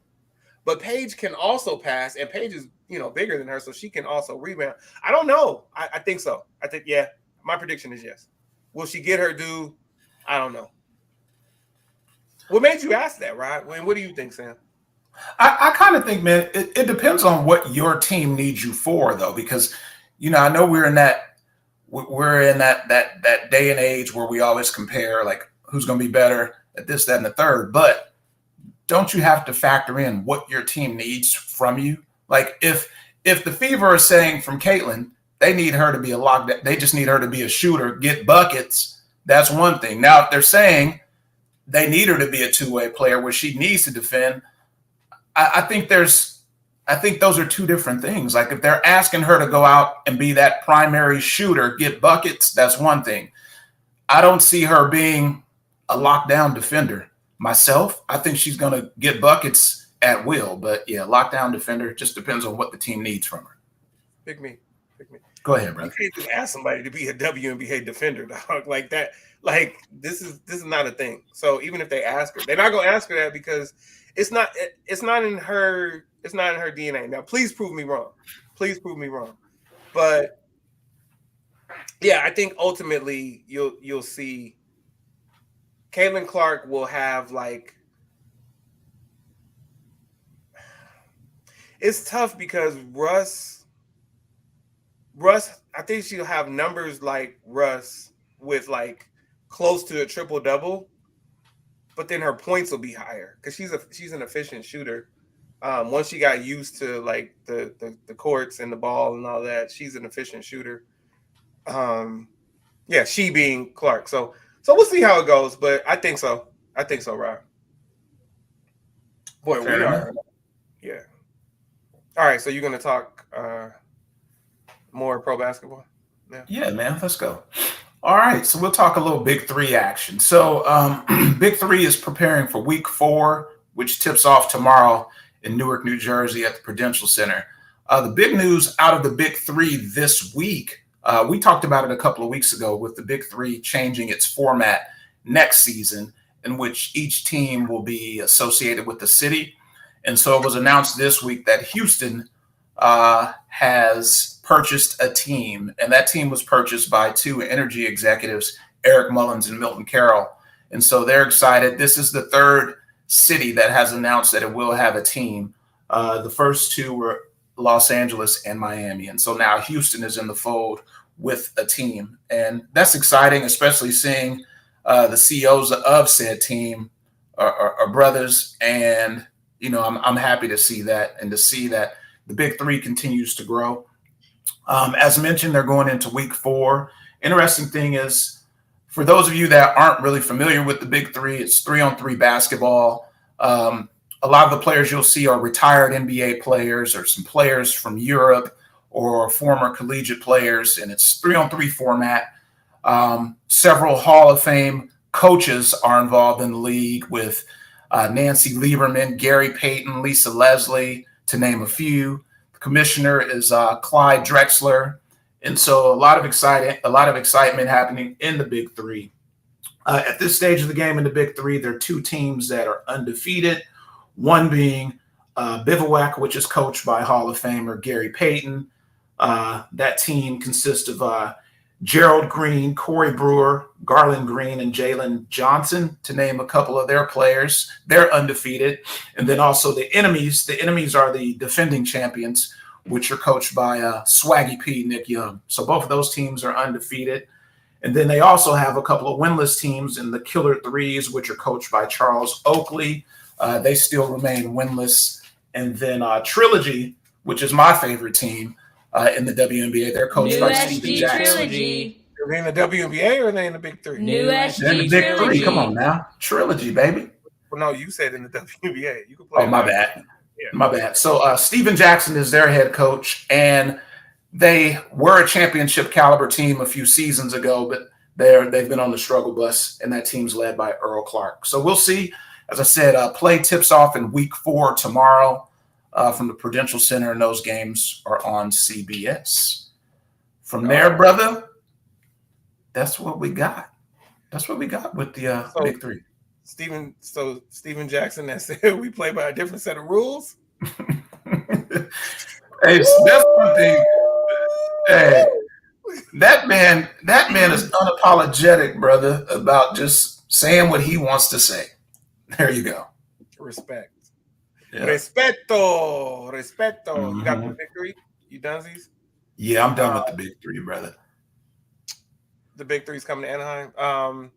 But Paige can also pass, and Paige is, you know, bigger than her, so she can also rebound. I don't know. I think so. I think, yeah, my prediction is yes. Will she get her due? I don't know. What made you ask that, Rod? What do you think, Sam? I kind of think, man, it depends on what your team needs you for, though, because, you know, I know we're in that day and age where we always compare, like, who's going to be better at this, that, and the third, but don't you have to factor in what your team needs from you? Like if the Fever is saying from Caitlin, they need her to be a lockdown, they just need her to be a shooter, get buckets. That's one thing. Now, if they're saying they need her to be a two-way player where she needs to defend, I think those are two different things. Like if they're asking her to go out and be that primary shooter, get buckets, that's one thing. I don't see her being a lockdown defender. Myself, I think she's going to get buckets at will. But, yeah, lockdown defender just depends on what the team needs from her. Pick me. Go ahead, brother. You can't just ask somebody to be a WNBA defender, dog. Like that. Like this is not a thing. So even if they ask her, they're not going to ask her that because it's not in her DNA. Now, please prove me wrong. But yeah, I think ultimately you'll see Caitlin Clark will have like it's tough because Russ, I think she'll have numbers like Russ with like close to a triple-double, but then her points will be higher because she's an efficient shooter. Once she got used to like the courts and the ball and all that, she's an efficient shooter. Yeah, she being Clark. So we'll see how it goes, but I think so. Rob. Boy, we are. Yeah. All right, so you're gonna talk more pro basketball? Yeah, man, let's go. All right, so we'll talk a little Big Three action. So Big Three is preparing for Week 4, which tips off tomorrow in Newark, New Jersey at the Prudential Center. The big news out of the Big Three this week, we talked about it a couple of weeks ago with the Big Three changing its format next season, in which each team will be associated with the city. And so it was announced this week that Houston has purchased a team, and that team was purchased by two energy executives, Eric Mullins and Milton Carroll. And so they're excited. This is the third city that has announced that it will have a team. The first two were Los Angeles and Miami. And so now Houston is in the fold with a team. And that's exciting, especially seeing the CEOs of said team are brothers. And, you know, I'm happy to see that and to see that the Big Three continues to grow. As mentioned, they're going into Week 4. Interesting thing is, for those of you that aren't really familiar with the Big Three, it's 3-on-3 basketball. A lot of the players you'll see are retired NBA players or some players from Europe or former collegiate players, and it's 3-on-3 format. Several Hall of Fame coaches are involved in the league with Nancy Lieberman, Gary Payton, Lisa Leslie, to name a few. The commissioner is Clyde Drexler. And so a lot of excitement happening in the Big Three. At this stage of the game in the Big Three, there are two teams that are undefeated, one being Bivouac, which is coached by Hall of Famer Gary Payton. That team consists of Gerald Green, Corey Brewer, Garland Green, and Jalen Johnson, to name a couple of their players. They're undefeated. And then also the enemies. The enemies are the defending champions, which are coached by Swaggy P, Nick Young. So both of those teams are undefeated. And then they also have a couple of winless teams in the Killer Threes, which are coached by Charles Oakley. They still remain winless. And then Trilogy, which is my favorite team in the WNBA, they're coached by Steven Jackson. Trilogy. Are they in the WNBA or are they in the Big Three? New They're in the Big Three. Come on now. Trilogy, baby. Well, no, you said in the WNBA. You can play. Oh, my bad. Yeah. My bad. So Steven Jackson is their head coach, and they were a championship caliber team a few seasons ago, but they've been on the struggle bus, and that team's led by Earl Clark. So we'll see. As I said, play tips off in week 4 tomorrow from the Prudential Center, and those games are on CBS. From there, brother, that's what we got. That's what we got with the Big Three. Steven Jackson that said we play by a different set of rules. Hey, that's one thing. Hey, that man is unapologetic, brother, about just saying what he wants to say. There you go. Respect. Yeah. Respeto. Mm-hmm. You got the Big Three? You donesies? Yeah, I'm done with the Big Three, brother. The Big Three's coming to Anaheim.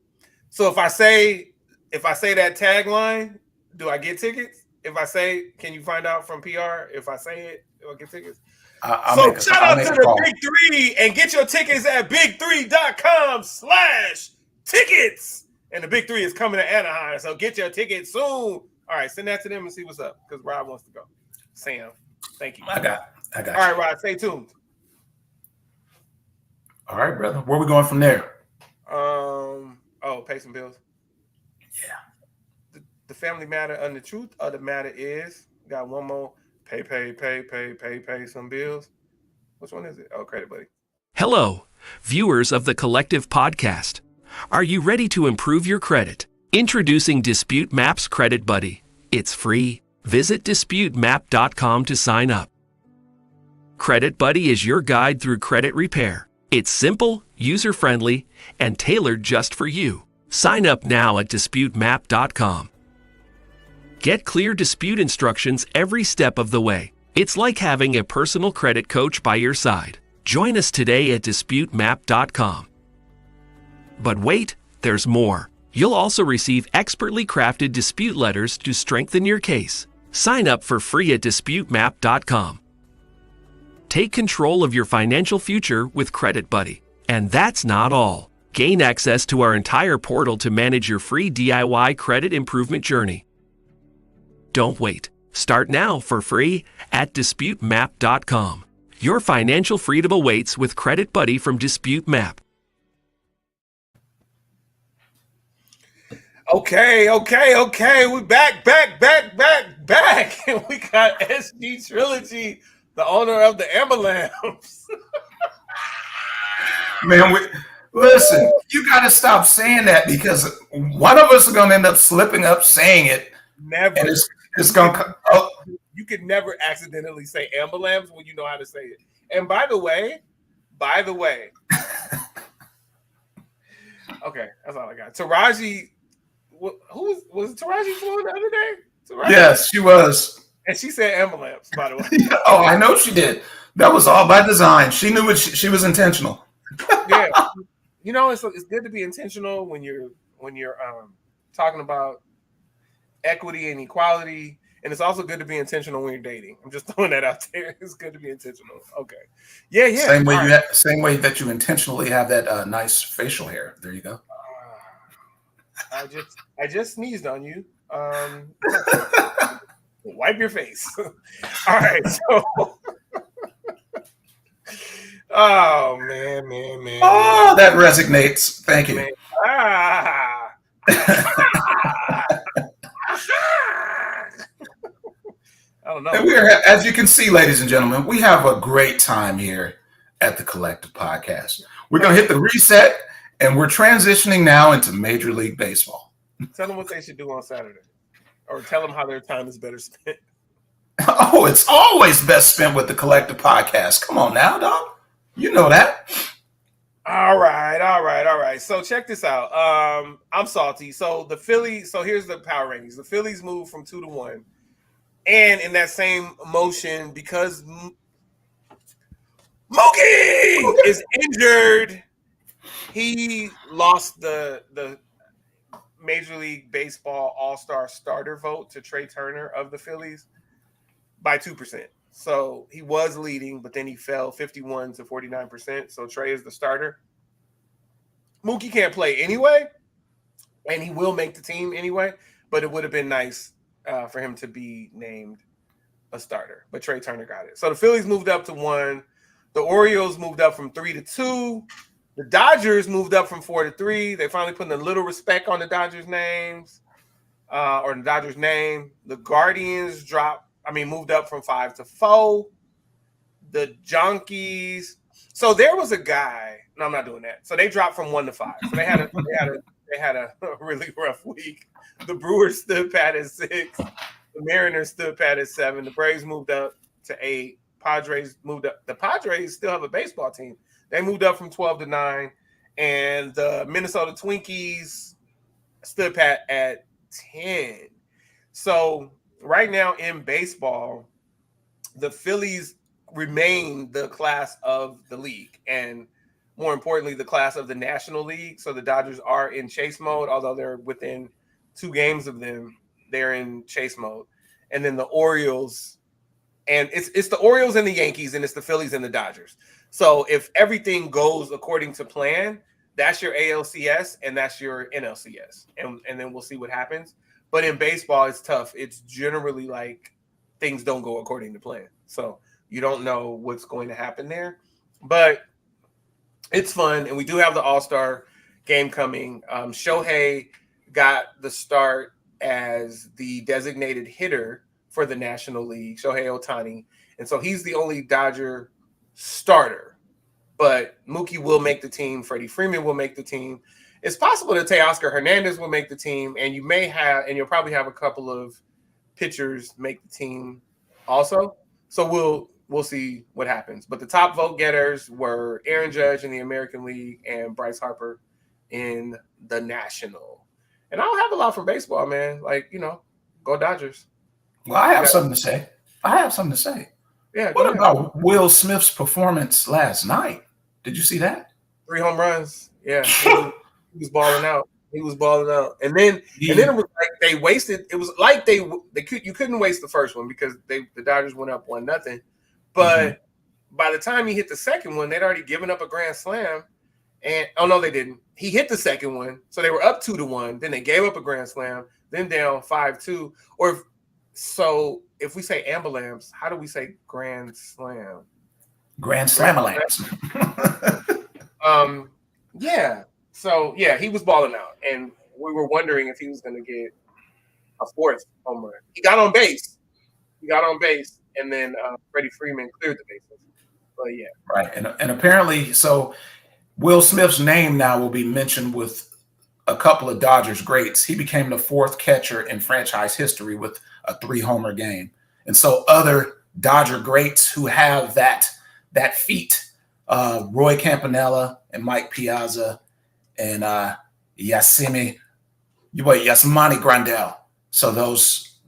So if I say that tagline, do I get tickets? If I say, can you find out from PR? If I say it, do I get tickets? Shout out to the Big Three and get your tickets at big3.com/tickets. And the Big Three is coming to Anaheim, so get your tickets soon. All right, send that to them and see what's up because Rob wants to go. Sam, thank you. I got All you. right, Rob, stay tuned. All right, brother. Where we going from there? Pay some bills. Yeah. The family matter and the truth of the matter is, got one more. Pay some bills. Which one is it? Oh, Credit Buddy. Hello, viewers of the Collective Podcast. Are you ready to improve your credit? Introducing Dispute Map's Credit Buddy. It's free. Visit DisputeMap.com to sign up. Credit Buddy is your guide through credit repair. It's simple, user-friendly, and tailored just for you. Sign up now at DisputeMap.com. Get clear dispute instructions every step of the way. It's like having a personal credit coach by your side. Join us today at DisputeMap.com. But wait, there's more. You'll also receive expertly crafted dispute letters to strengthen your case. Sign up for free at DisputeMap.com. Take control of your financial future with Credit Buddy. And that's not all. Gain access to our entire portal to manage your free DIY credit improvement journey. Don't wait. Start now for free at DisputeMap.com. Your financial freedom awaits with Credit Buddy from Dispute Map. Okay. We back. And we got SG Trilogy, the owner of the ambulance. Man, listen, you got to stop saying that because one of us is going to end up slipping up saying it. Never. And it's going to come. You could never accidentally say ambulance when you know how to say it. And by the way, okay, that's all I got. Taraji, who was Taraji Floyd the other day? Taraji? Yes, she was. And she said ambulance, by the way. Oh, I know she did. That was all by design. She knew it. She was intentional. Yeah, you know, it's good to be intentional when you're talking about equity and equality, and it's also good to be intentional when you're dating. I'm just throwing that out there. It's good to be intentional. Okay, yeah. Same way that you intentionally have that nice facial hair. There you go. I just sneezed on you. Wipe your face. All right, so. Oh man. Oh, that resonates. Thank you. I don't know. And as you can see, ladies and gentlemen, we have a great time here at the Collective Podcast. We're going to hit the reset, and we're transitioning now into Major League Baseball. Tell them what they should do on Saturday, or tell them how their time is better spent. Oh, it's always best spent with the Collective Podcast. Come on now, dog. You know that. All right. So check this out. I'm salty. So the Phillies. So here's the power rankings. The Phillies moved from 2 to 1, and in that same motion, because Mookie is injured, he lost the Major League Baseball All-Star starter vote to Trey Turner of the Phillies by 2%. So he was leading, but then he fell 51 to 49%. So Trey is the starter. Mookie can't play anyway, and he will make the team anyway, but it would have been nice for him to be named a starter. But Trey Turner got it. So the Phillies moved up to 1. The Orioles moved up from 3 to 2. The Dodgers moved up from 4 to 3. They finally put a little respect on the Dodgers' names, or the Dodgers' name. The Guardians moved up from 5 to 4. The Junkies. So there was a guy. No, I'm not doing that. So they dropped from 1 to 5. So they had a really rough week. The Brewers stood pat at 6. The Mariners stood pat at 7. The Braves moved up to 8. Padres moved up. The Padres still have a baseball team. They moved up from 12 to 9. And the Minnesota Twinkies stood pat at 10. So right now in baseball, the Phillies remain the class of the league, and more importantly, the class of the National League. So the Dodgers are in chase mode, although they're within 2 games of them. They're in chase mode. And then the Orioles, and it's the Orioles and the Yankees, and it's the Phillies and the Dodgers. So if everything goes according to plan, that's your ALCS and that's your NLCS. And then we'll see what happens. But in baseball, it's tough. It's generally like things don't go according to plan. So you don't know what's going to happen there. But it's fun. And we do have the All-Star game coming. Shohei got the start as the designated hitter for the National League, Shohei Ohtani. And so he's the only Dodger starter. But Mookie will make the team. Freddie Freeman will make the team. It's possible that Teoscar Hernandez will make the team. And you'll probably have a couple of pitchers make the team also. So we'll see what happens. But the top vote getters were Aaron Judge in the American League and Bryce Harper in the National. And I don't have a lot from baseball, man. Like, go Dodgers. Well, I have something to say. Yeah. What about Will Smith's performance last night? Did you see that? 3 home runs. Yeah. He was balling out. And then it was like they wasted. It was like you couldn't waste the first one because the Dodgers went up 1-0. But by the time he hit the second one, they'd already given up a grand slam. And no, they didn't. He hit the second one, so they were up 2-1. Then they gave up a grand slam, then down 5-2. If we say ambulance, how do we say grand slam? Grand slam-a-lance. Yeah. So yeah, he was balling out, and we were wondering if he was going to get a 4th home run. He got on base, and then Freddie Freeman cleared the bases. But yeah, right. And apparently, so Will Smith's name now will be mentioned with a couple of Dodgers greats. He became the 4th catcher in franchise history with a 3-homer game. And so other Dodger greats who have that feat, Roy Campanella and Mike Piazza and Yasmani Grandal. So those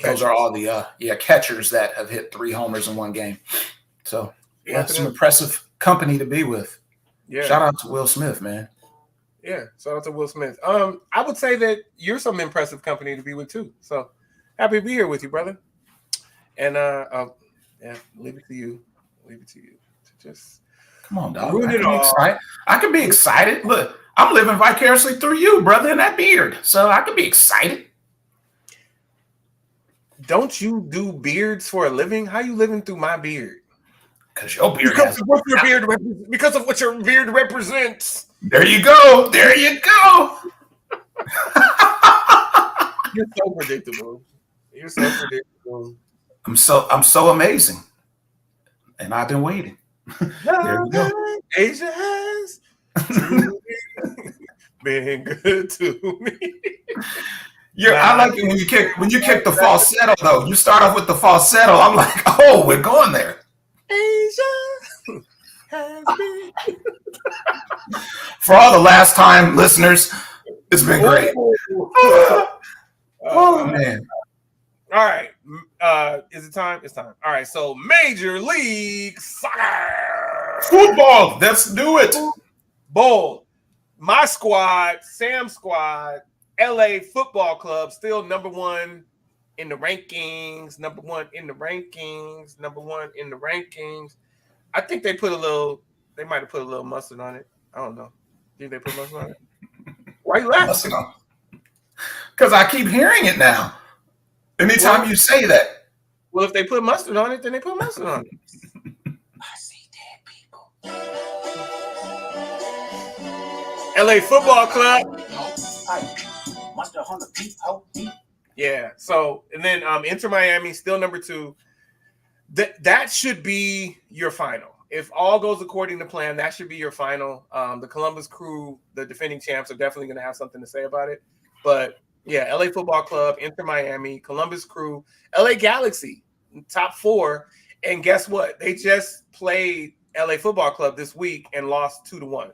are all the catchers that have hit 3 homers in one game. So that's some impressive company to be with. Yeah. Shout out to Will Smith, man. Yeah, shout out to Will Smith. I would say that you're some impressive company to be with too. So happy to be here with you, brother. And leave it to you. To just come on, dog. I can be excited. Look, I'm living vicariously through you, brother, and that beard. So I can be excited. Don't you do beards for a living? How you living through my beard? Because your beard because of what your beard represents. There you go. You're so predictable. I'm so amazing. And I've been waiting. There you go. Asia has been good to me. I like it when you kick the falsetto though. You start off with the falsetto. I'm like, oh, we're going there. Asia has been. For all the last time listeners, it's been great. Oh man. All right. Is it time? It's time. All right. So Major League Soccer. Football. Let's do it. Bold. My squad, Sam's squad, LA Football Club, still number one in the rankings. Number one in the rankings. I think they might have put a little mustard on it. I don't know. Did they put mustard on it? Why are you laughing? Because I keep hearing it now. Anytime you say that. Well, if they put mustard on it, then they put mustard on it. I see dead people. LA Football Club. Mustard on the deep. Yeah. So, and then Inter Miami, still number 2. That should be your final. If all goes according to plan, that should be your final. The Columbus Crew, the defending champs, are definitely going to have something to say about it. But yeah, LA Football Club, Inter Miami, Columbus Crew, LA Galaxy, top 4. And guess what? They just played LA Football Club this week and lost 2-1.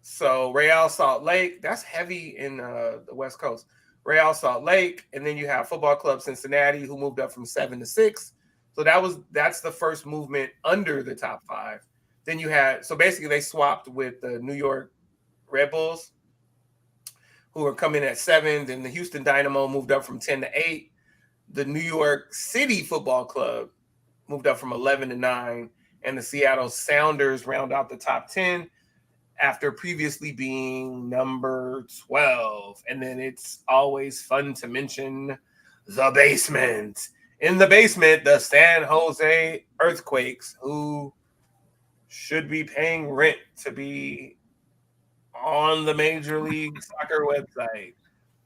So Real Salt Lake, that's heavy in the West Coast. Real Salt Lake, and then you have Football Club Cincinnati, who moved up from 7 to 6. So that's the first movement under the top 5. Then you had, so basically they swapped with the New York Red Bulls, who are coming at 7. Then the Houston Dynamo moved up from 10 to 8. The New York City Football Club moved up from 11 to 9. And the Seattle Sounders round out the top 10 after previously being number 12. And then it's always fun to mention the basement. In the basement, the San Jose Earthquakes, who should be paying rent to be on the Major League Soccer website.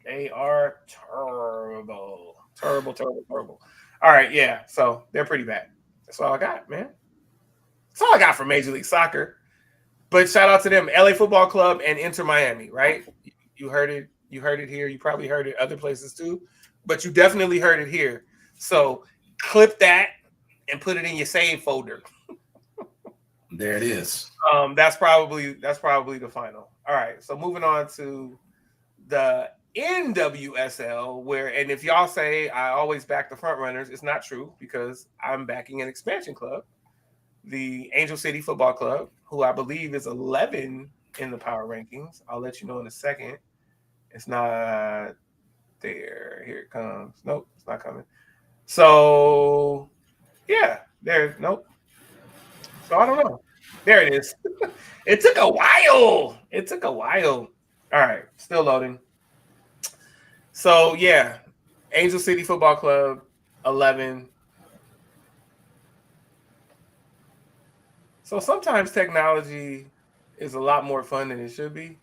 They are terrible. All right, yeah. So they're pretty bad. That's all I got, man. That's all I got for Major League Soccer. But shout out to them, LA Football Club and Inter Miami, right? You heard it. You heard it here. You probably heard it other places too, but you definitely heard it here. So clip that and put it in your save folder. There it is. That's probably the final. All right. So moving on to the NWSL, and if y'all say I always back the front runners, it's not true because I'm backing an expansion club, the Angel City Football Club, who I believe is 11 in the power rankings. I'll let you know in a second. It's not there. Here it comes. Nope, it's not coming. So, yeah, nope. So I don't know. There it is. It took a while. All right, still loading. So, yeah, Angel City Football Club, 11. So sometimes technology is a lot more fun than it should be.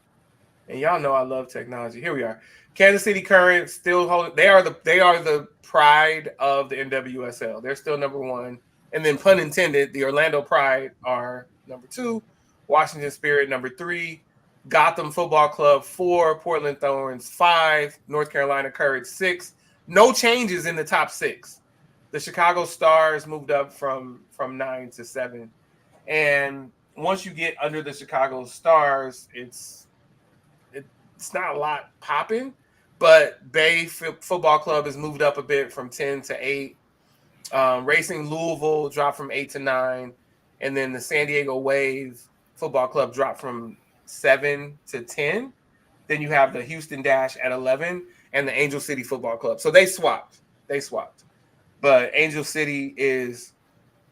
And y'all know I love technology. Here we are. Kansas City Current still holding. They are the pride of the NWSL. They're still number 1. And then, pun intended, the Orlando Pride are number 2. Washington Spirit number 3. Gotham Football Club 4. Portland Thorns 5. North Carolina Courage 6. No changes in the top 6. The Chicago Stars moved up from 9 to 7. And once you get under the Chicago Stars, it's not a lot popping, but Bay Football Club has moved up a bit from 10 to 8. Racing Louisville dropped from 8 to 9. And then the San Diego Wave Football Club dropped from 7 to 10. Then you have the Houston Dash at 11 and the Angel City Football Club. So they swapped. But Angel City is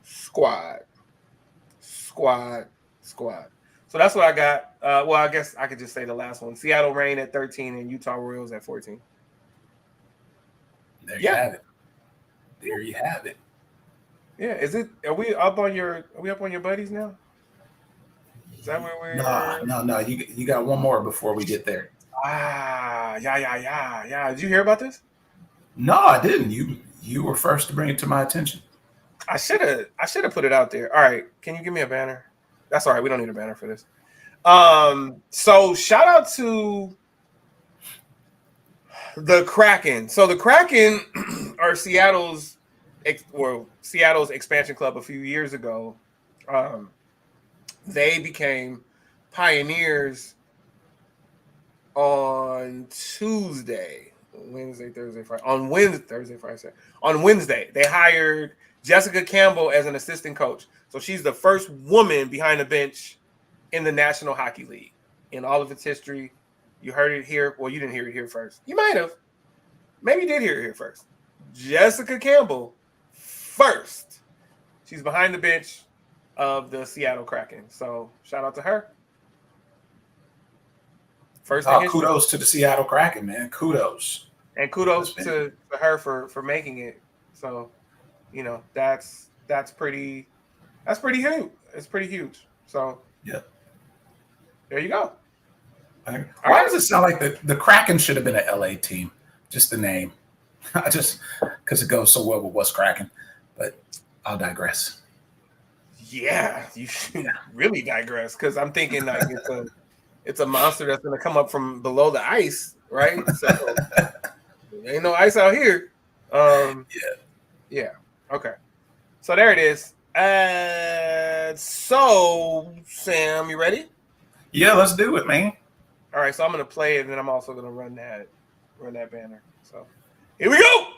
squad. So that's what I got. Well, I guess I could just say the last one. Seattle Reign at 13 and Utah Royals at 14. There you have it. Yeah, are we up on your buddies now? Is that where we're No. You got one more before we get there. Yeah. Did you hear about this? No, I didn't. You were first to bring it to my attention. I should have put it out there. All right, can you give me a banner? That's all right. We don't need a banner for this. So shout out to the Kraken. So the Kraken are Seattle's expansion club a few years ago. They became pioneers on Wednesday, they hired Jessica Campbell as an assistant coach. So she's the first woman behind the bench in the National Hockey League in all of its history. You heard it here. Well, you didn't hear it here first. You might have. Maybe you did hear it here first. Jessica Campbell first. She's behind the bench of the Seattle Kraken. So shout out to her. First in history. Kudos to the Seattle Kraken, man. Kudos. And kudos to her for making it. So, you know, that's pretty huge. It's pretty huge. So yeah. There you go. Why does it sound like the Kraken should have been an LA team? Just the name. I just because it goes so well with what's Kraken. But I'll digress. Yeah, you should really digress because I'm thinking like it's a monster that's gonna come up from below the ice, right? So there ain't no ice out here. Yeah. Okay. So there it is. So Sam, you ready? Yeah, let's do it, man. All right, so I'm gonna play it, and then I'm also gonna run that banner. So here we go.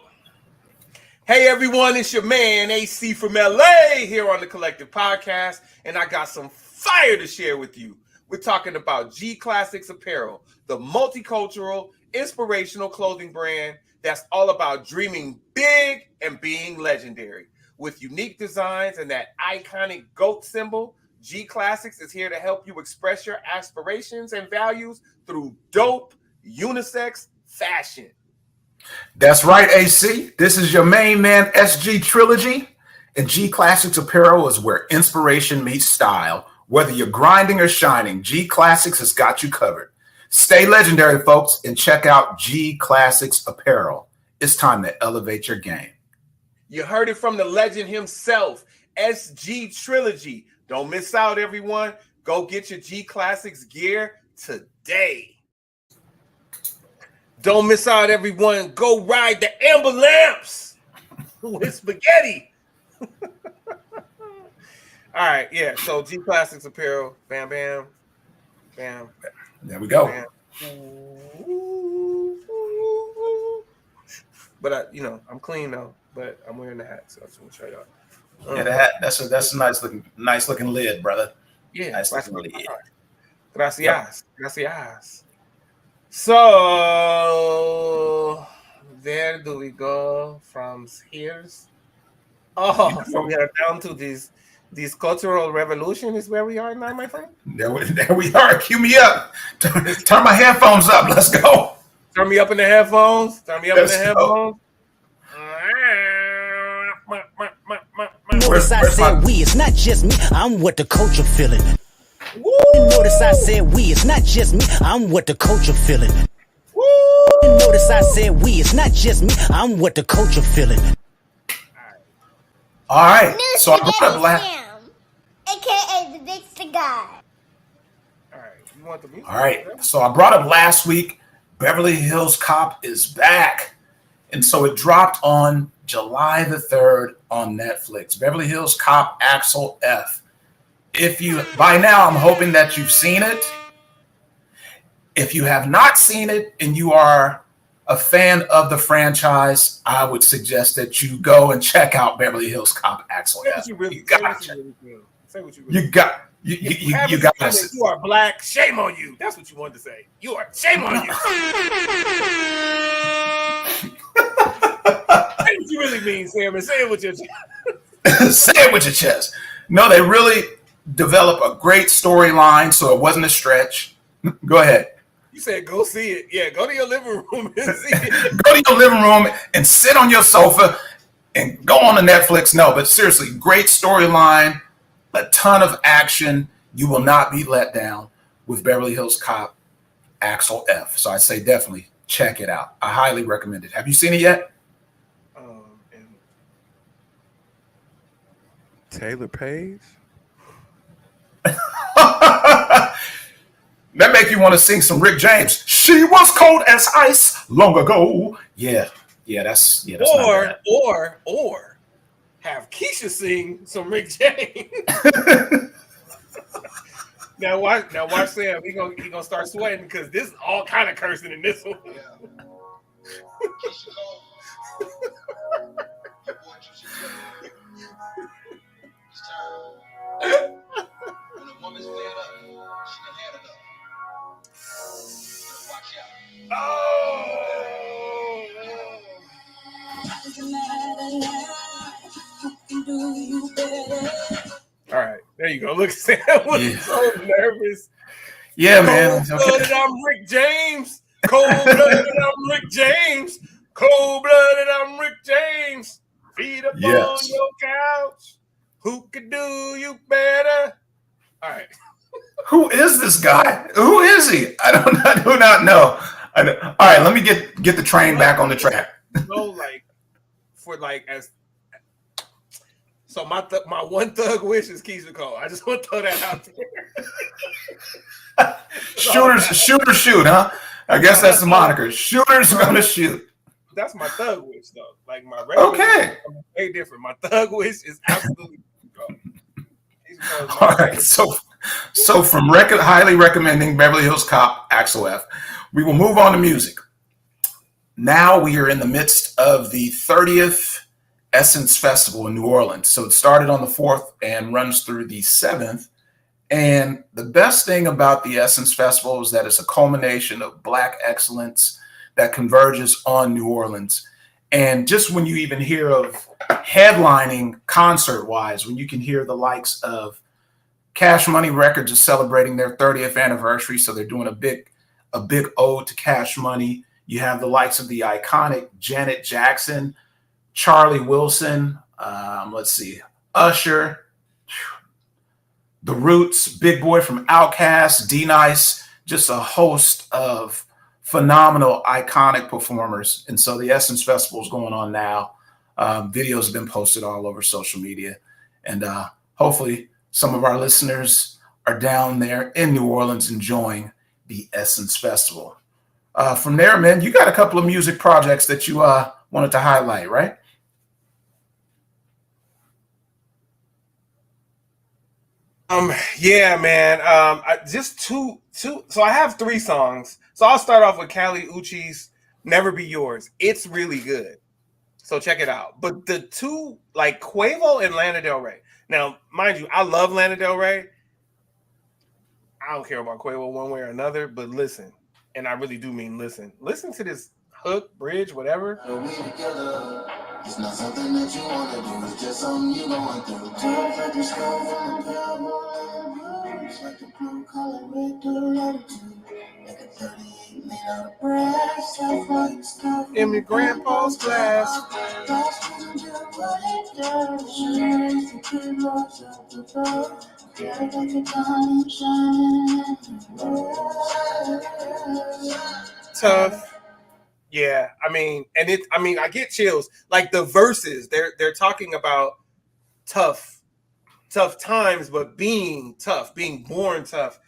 Hey everyone, it's your man AC from LA here on the Collective Podcast, and I got some fire to share with you. We're talking about G Classics Apparel, the multicultural, inspirational clothing brand that's all about dreaming big and being legendary. With unique designs and that iconic GOAT symbol, G Classics is here to help you express your aspirations and values through dope, unisex fashion. That's right, AC. This is your main man, SG Trilogy. And G Classics Apparel is where inspiration meets style. Whether you're grinding or shining, G Classics has got you covered. Stay legendary, folks, and check out G Classics Apparel. It's time to elevate your game. You heard it from the legend himself, SG Trilogy. Don't miss out, everyone. Go get your G Classics gear today. Don't miss out, everyone. Go ride the Amber Lamps with spaghetti. All right, yeah. So G Classics Apparel, bam, bam, bam. There we go. Bam. But I'm clean though. But I'm wearing the hat, so I just want to show y'all. Yeah, the hat. That's a nice looking lid, brother. Yeah, nice looking lid. Gracias. Yep. Gracias. So where do we go from here? Oh, so we are down to this cultural revolution is where we are now, my friend. There we are. Cue me up. Turn my headphones up. Let's go. Turn me up in the headphones. Headphones. Notice I said we, it's not just me, I'm what the culture feeling. Woo! Notice I said we, it's not just me, I'm what the culture feeling. Woo! Notice I said we, it's not just me, I'm what the culture feeling. All right. New So I brought up Sam, aka the big cigar. All right. You want the music? All right. So I brought up last week, Beverly Hills Cop is back. And so it dropped on July the 3rd on Netflix. Beverly Hills Cop Axel F. By now, I'm hoping that you've seen it. If you have not seen it and you are a fan of the franchise, I would suggest that you go and check out Beverly Hills Cop Axel F. You got to. You got to. You are black. Shame on you. That's what you wanted to say. Shame on you. Say what you really mean, Sam, and say it with your chest. Say it with your chest. No, they really develop a great storyline, so it wasn't a stretch. Go ahead. You said go see it. Yeah, go to your living room and see it. Go to your living room and sit on your sofa and go on to Netflix. No, but seriously, great storyline, a ton of action. You will not be let down with Beverly Hills Cop Axel F. So I say definitely check it out. I highly recommend it. Have you seen it yet? Taylor Page? That make you want to sing some Rick James. She was cold as ice long ago. Yeah, that's or have Keisha sing some Rick James. Now watch Sam. He gonna start sweating because this is all kind of cursing in this one. When a woman's fed up, you better. All right, there you go. Look, Sam was so nervous. Yeah, man. Cold-blooded, I'm Rick James. Cold-blooded, I'm Rick James. Cold-blooded, I'm Rick James. Feet up on your couch. Who could do you better? All right. Who is this guy? Who is he? I do not know. All right, let me get the train back on the track. So my one thug wish is Keisha Cole. I just want to throw that out there. Shoot, huh? I guess that's the moniker. Shooter's gonna shoot. That's my thug wish, though. Like my regular wish is way different. My thug wish is absolutely all right. So from highly recommending Beverly Hills Cop, Axel F, we will move on to music. Now we are in the midst of the 30th Essence Festival in New Orleans. So it started on the 4th and runs through the 7th. And the best thing about the Essence Festival is that it's a culmination of Black excellence that converges on New Orleans. And just when you even hear of headlining concert-wise, when you can hear the likes of Cash Money Records is celebrating their 30th anniversary, so they're doing a big ode to Cash Money. You have the likes of the iconic Janet Jackson, Charlie Wilson, Usher, The Roots, Big Boy from Outkast, D-Nice, just a host of phenomenal, iconic performers. And so the Essence Festival is going on now. Videos have been posted all over social media. And hopefully some of our listeners are down there in New Orleans enjoying the Essence Festival. From there, man, you got a couple of music projects that you wanted to highlight, right? Yeah, man. Just two. So I have 3 songs. So I'll start off with Kali Uchis "Never Be Yours." It's really good. So check it out. But the 2, like Quavo and Lana Del Rey. Now, mind you, I love Lana Del Rey. I don't care about Quavo one way or another, but listen, and I really do mean listen. Listen to this hook, bridge, whatever. It's not something that you want to do, it's just something you going through. Turns like the sky from the cowboy, like the blue collar red dirt attitude. Like a 38 made out of brass, stuff like stuff in your grandpa's glass. Tough. Yeah, I mean, I get chills. Like the verses, they're talking about tough times, but being tough, being born tough.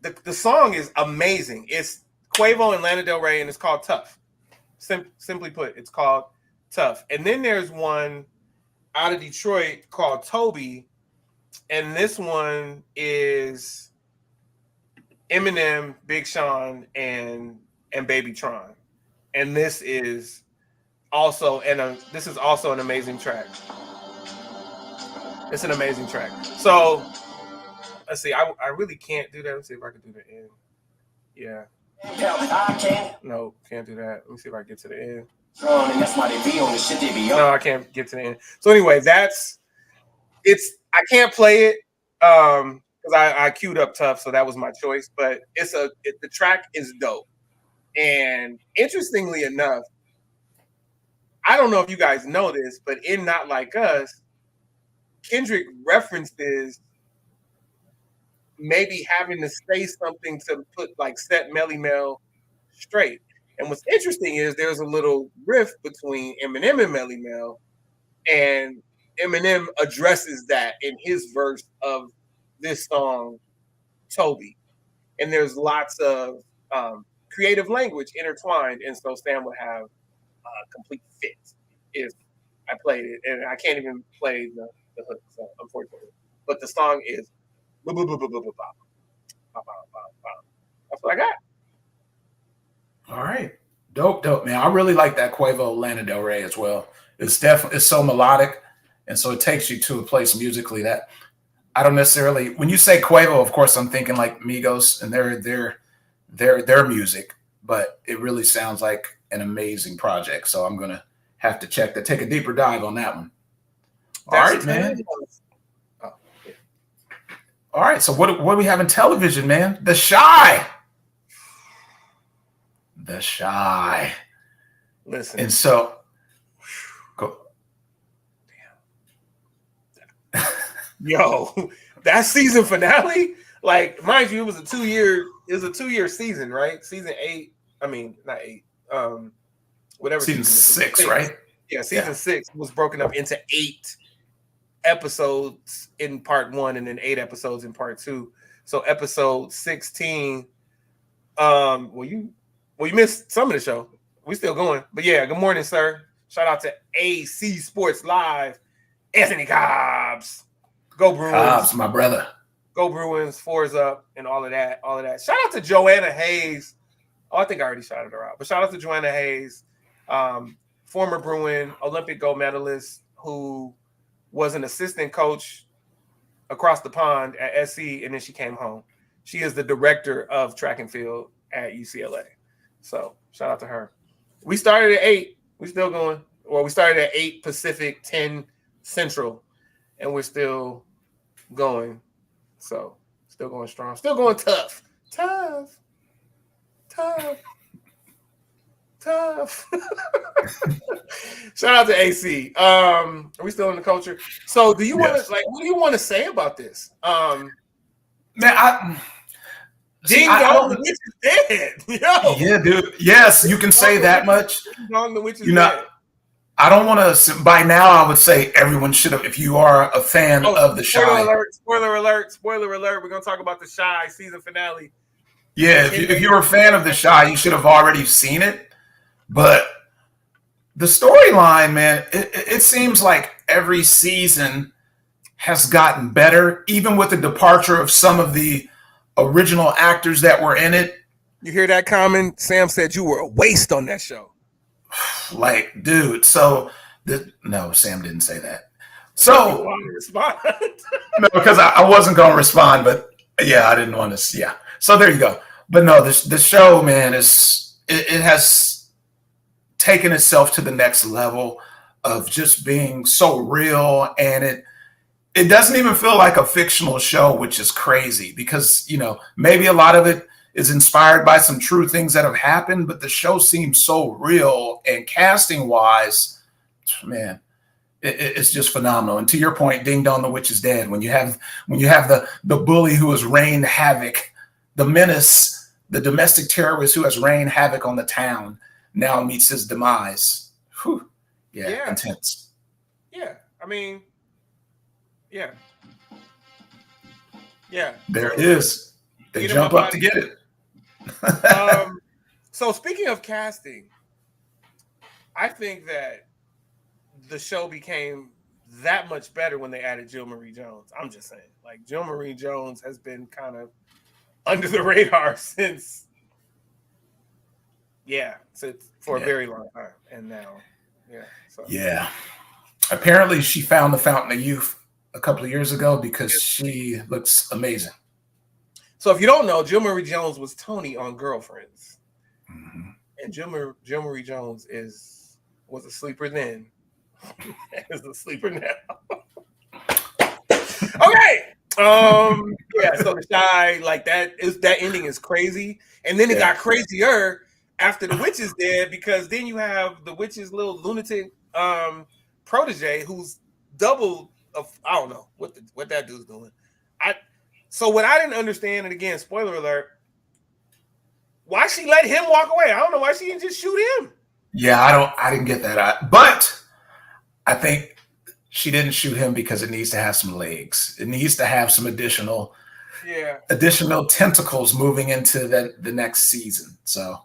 The song is amazing. It's Quavo and Lana Del Rey, and it's called Tough. Simply put, it's called Tough. And then there's one out of Detroit called Toby, and this one is Eminem, Big Sean, and Baby Tron. And this is also an amazing track. It's an amazing track. So let's see. I really can't do that. Let's see if I can do the end. Yeah. No, can't do that. Let me see if I can get to the end. No, I can't get to the end. So anyway, I can't play it because I queued up Tough, so that was my choice. But the track is dope. And interestingly enough, I don't know if you guys know this, but in Not Like Us, Kendrick references maybe having to say something to set Melly Mel straight. And what's interesting is there's a little rift between Eminem and Melly Mel, and Eminem addresses that in his verse of this song, Toby. And there's lots of creative language intertwined, and so Sam would have a complete fit if I played it, and I can't even play the hook, so unfortunately. But the song is that's what I got. All right, dope, man. I really like that Quavo Lana Del Rey as well. It's so melodic, and so it takes you to a place musically that I don't necessarily. When you say Quavo, of course, I'm thinking like Migos and their music, but it really sounds like an amazing project. So I'm gonna have to take a deeper dive on that one. All right, man. Oh, yeah. All right. So what do we have in television, man? The Chi. The Chi. Listen. And so, go. Yo, that season finale, like, mind you, it was a 2-year season, right? Season 8. I mean, not 8. Whatever. Season 6, right? Yeah, season 6 was broken up into 8 episodes in part 1 and then 8 episodes in part 2. So episode 16. Well, you missed some of the show. We still going, but yeah. Good morning, sir. Shout out to AC Sports Live, Anthony Cobbs. Go Bruins. Cobbs, my brother. Go Bruins. 4's up and all of that. Shout out to Joanna Hayes. Oh, I think I already shouted her out, but shout out to Joanna Hayes, former Bruin Olympic gold medalist who was an assistant coach across the pond at SC, and then she came home. She is the director of track and field at UCLA. So shout out to her. We started at 8. We still going. Well, we started at 8 Pacific, 10 Central, and we're still going. So still going strong. Still going tough. Tough. Shout out to AC. Are we still in the culture? So do you want to, what do you want to say about this? Man, Ding Dong, the witch is dead. Yo. Yeah, dude. Yes, you can say that much. Ding Dong, the witch is dead. I don't want to. By now, I would say everyone should have. If you are a fan of the Chi, spoiler alert! We're gonna talk about the Chi season finale. Yeah, if you're a fan of the Chi, you should have already seen it. But the storyline, man, it seems like every season has gotten better, even with the departure of some of the original actors that were in it. You hear that comment? Sam said you were a waste on that show. Like, dude, so no, Sam didn't say that. So respond. No, because I wasn't going to respond, but yeah, I didn't want to. Yeah, so there you go. But no, the show, man, it has taken itself to the next level of just being so real, and it doesn't even feel like a fictional show, which is crazy because, maybe a lot of it is inspired by some true things that have happened, but the show seems so real, and casting wise, man, it's just phenomenal. And to your point, Ding Dong, the witch is dead. When you have the bully who has rained havoc, the menace, the domestic terrorist who has rained havoc on the town now meets his demise. Whew. Yeah, intense. Yeah, I mean, yeah. There it is. They jump up to get it. So speaking of casting, I think that the show became that much better when they added Jill Marie Jones. I'm just saying, like, Jill Marie Jones has been kind of under the radar since for a very long time, and now, apparently she found the fountain of youth a couple of years ago because she looks amazing. So if you don't know, Jill Marie Jones was Tony on Girlfriends, and Jill Marie Jones was a sleeper then, is a sleeper now. Okay. So the Chi, like, that ending is crazy, and then it got crazier after the witch is dead, because then you have the witch's little lunatic protege who's double of, I don't know what that dude's doing. So what I didn't understand, and again, spoiler alert, why she let him walk away? I don't know why she didn't just shoot him. Yeah, I didn't get that. But I think she didn't shoot him because it needs to have some legs. It needs to have some additional tentacles moving into the next season. So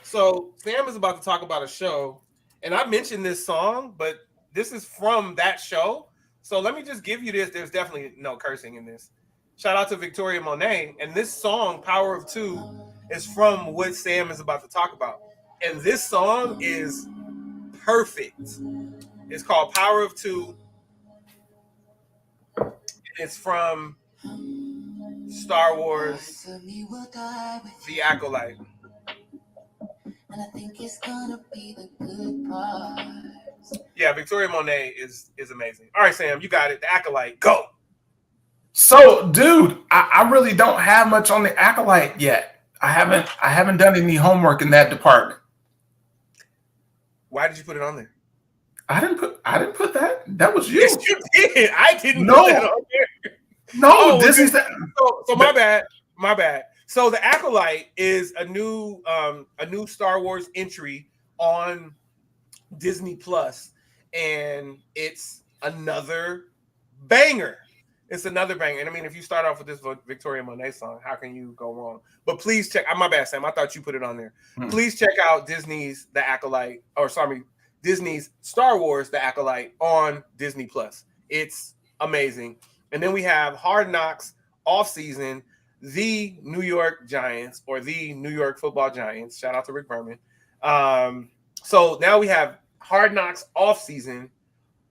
so Sam is about to talk about a show, and I mentioned this song, but this is from that show. So let me just give you this. There's definitely no cursing in this. Shout out to Victoria Monet. And this song, Power of Two, is from what Sam is about to talk about. And this song is perfect. It's called Power of Two. It's from Star Wars, The Acolyte. and I think it's gonna be the good part. Yeah, Victoria Monet is amazing. All right, Sam, you got it. The Acolyte, go. So, dude, I really don't have much on the Acolyte yet. I haven't done any homework in that department. Why did you put it on there? I didn't put that. That was you. Yes, you did. I didn't No. put that on there. No, Disney's that. So my bad. So the Acolyte is a new Star Wars entry on Disney Plus, and it's another banger. It's another banger. And I mean, if you start off with this Victoria Monet song, how can you go wrong? But please check. My bad, Sam. I thought you put it on there. Please check out Disney's The Acolyte, Disney's Star Wars The Acolyte on Disney Plus. It's amazing. And then we have Hard Knocks off season, the New York Giants, or the New York Football Giants. Shout out to Rick Berman. So now we have Hard Knocks off season,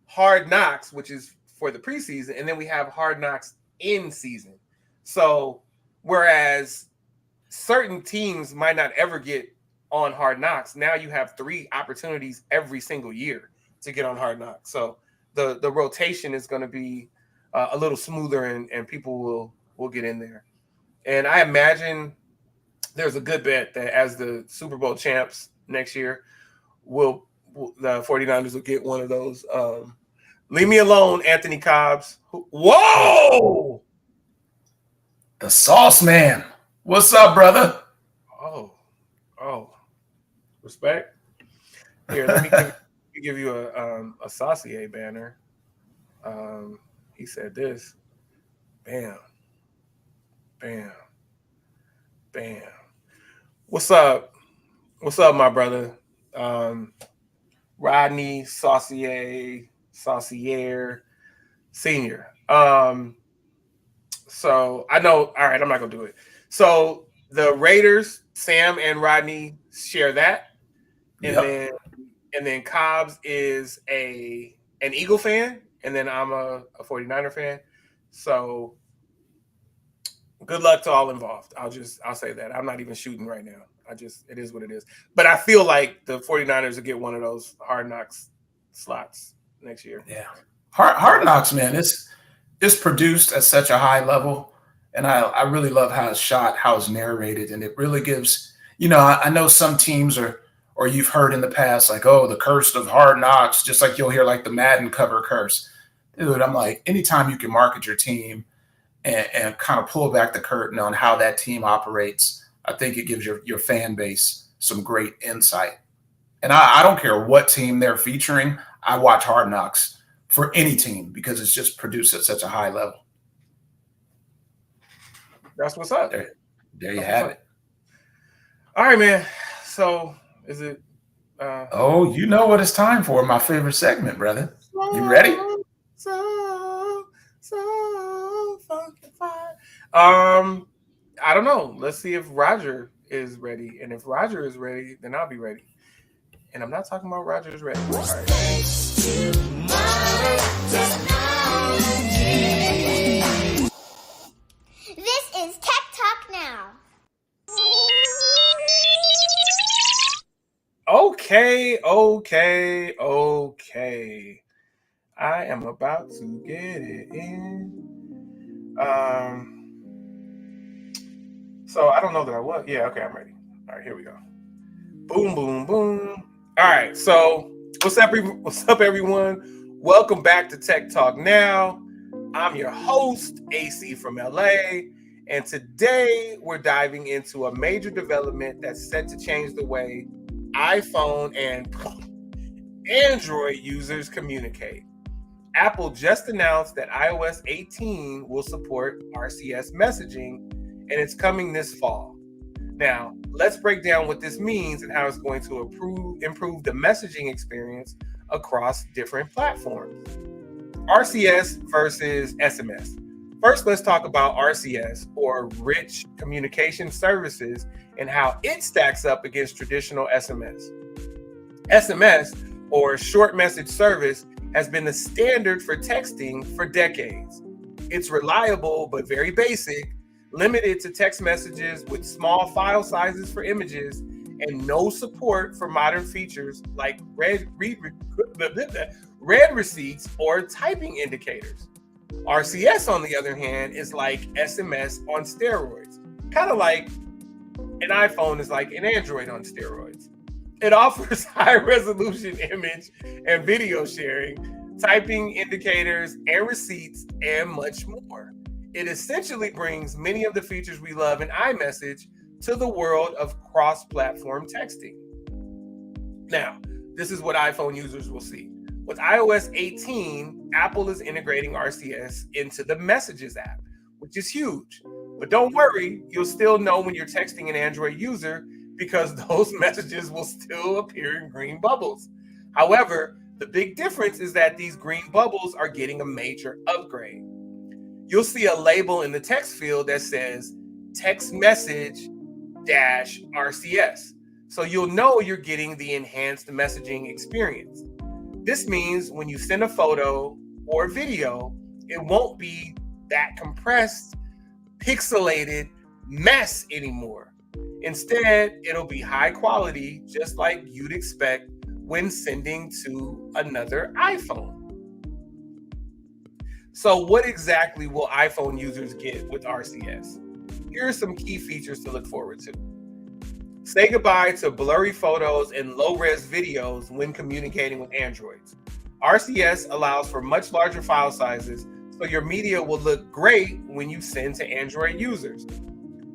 Hard Knocks, which is for the preseason, and then we have Hard Knocks in season. So whereas certain teams might not ever get on Hard Knocks, now you have 3 opportunities every single year to get on Hard Knocks. So the rotation is going to be a little smoother, and people will get in there. And I imagine there's a good bet that as the Super Bowl champs next year, the 49ers will get one of those. Leave me alone, Anthony Cobbs. Whoa! The Sauce Man. What's up, brother? Oh. Respect. Here, let me give you a Saucier banner. He said this. Bam. Bam. Bam. What's up? What's up, my brother? Rodney Saucier Senior. So I know, all right, I'm not gonna do it. So the Raiders, Sam and Rodney share that. And then Cobbs is an Eagle fan, and then I'm a 49er fan. So good luck to all involved. I'll say that. I'm not even shooting right now. It is what it is. But I feel like the 49ers will get one of those Hard Knocks slots next year. Yeah. Hard Knocks, man, it's produced at such a high level. And I really love how it's shot, how it's narrated. And it really gives, I know some teams or you've heard in the past, like, oh, the curse of Hard Knocks, just like you'll hear like the Madden cover curse. Dude, I'm like, anytime you can market your team and kind of pull back the curtain on how that team operates, I think it gives your fan base some great insight. And I don't care what team they're featuring. I watch Hard Knocks for any team because it's just produced at such a high level. That's what's up. There you have it. All right, man. So is it? You know what it's time for. My favorite segment, brother. You ready? So fucking fire. I don't know. Let's see if Roger is ready. And if Roger is ready, then I'll be ready. And I'm not talking about Roger's ready. All right. This is TechTalk Now. Okay. I am about to get it in. So I don't know that I was. Yeah, okay, I'm ready. All right, here we go. Boom, boom, boom. All right, so what's up, everyone? Welcome back to Tech Talk Now. I'm your host, AC from LA, and today we're diving into a major development that's set to change the way iPhone and Android users communicate. Apple just announced that iOS 18 will support RCS messaging, and it's coming this fall. Now, let's break down what this means and how it's going to improve the messaging experience across different platforms. RCS versus SMS. First, let's talk about RCS, or Rich Communication Services, and how it stacks up against traditional SMS. SMS, or Short Message Service, has been the standard for texting for decades. It's reliable but very basic, limited to text messages with small file sizes for images, and no support for modern features like read receipts or typing indicators. RCS, on the other hand, is like SMS on steroids, kind of like an iPhone is like an Android on steroids. It offers high-resolution image and video sharing, typing indicators and receipts, and much more. It essentially brings many of the features we love in iMessage to the world of cross-platform texting. Now, this is what iPhone users will see. With iOS 18, Apple is integrating RCS into the Messages app, which is huge. But don't worry, you'll still know when you're texting an Android user because those messages will still appear in green bubbles. However, the big difference is that these green bubbles are getting a major upgrade. You'll see a label in the text field that says text message -RCS. So you'll know you're getting the enhanced messaging experience. This means when you send a photo or video, it won't be that compressed, pixelated mess anymore. Instead, it'll be high quality, just like you'd expect when sending to another iPhone. So what exactly will iPhone users get with RCS? Here are some key features to look forward to. Say goodbye to blurry photos and low-res videos when communicating with Androids. RCS allows for much larger file sizes, so your media will look great when you send to Android users.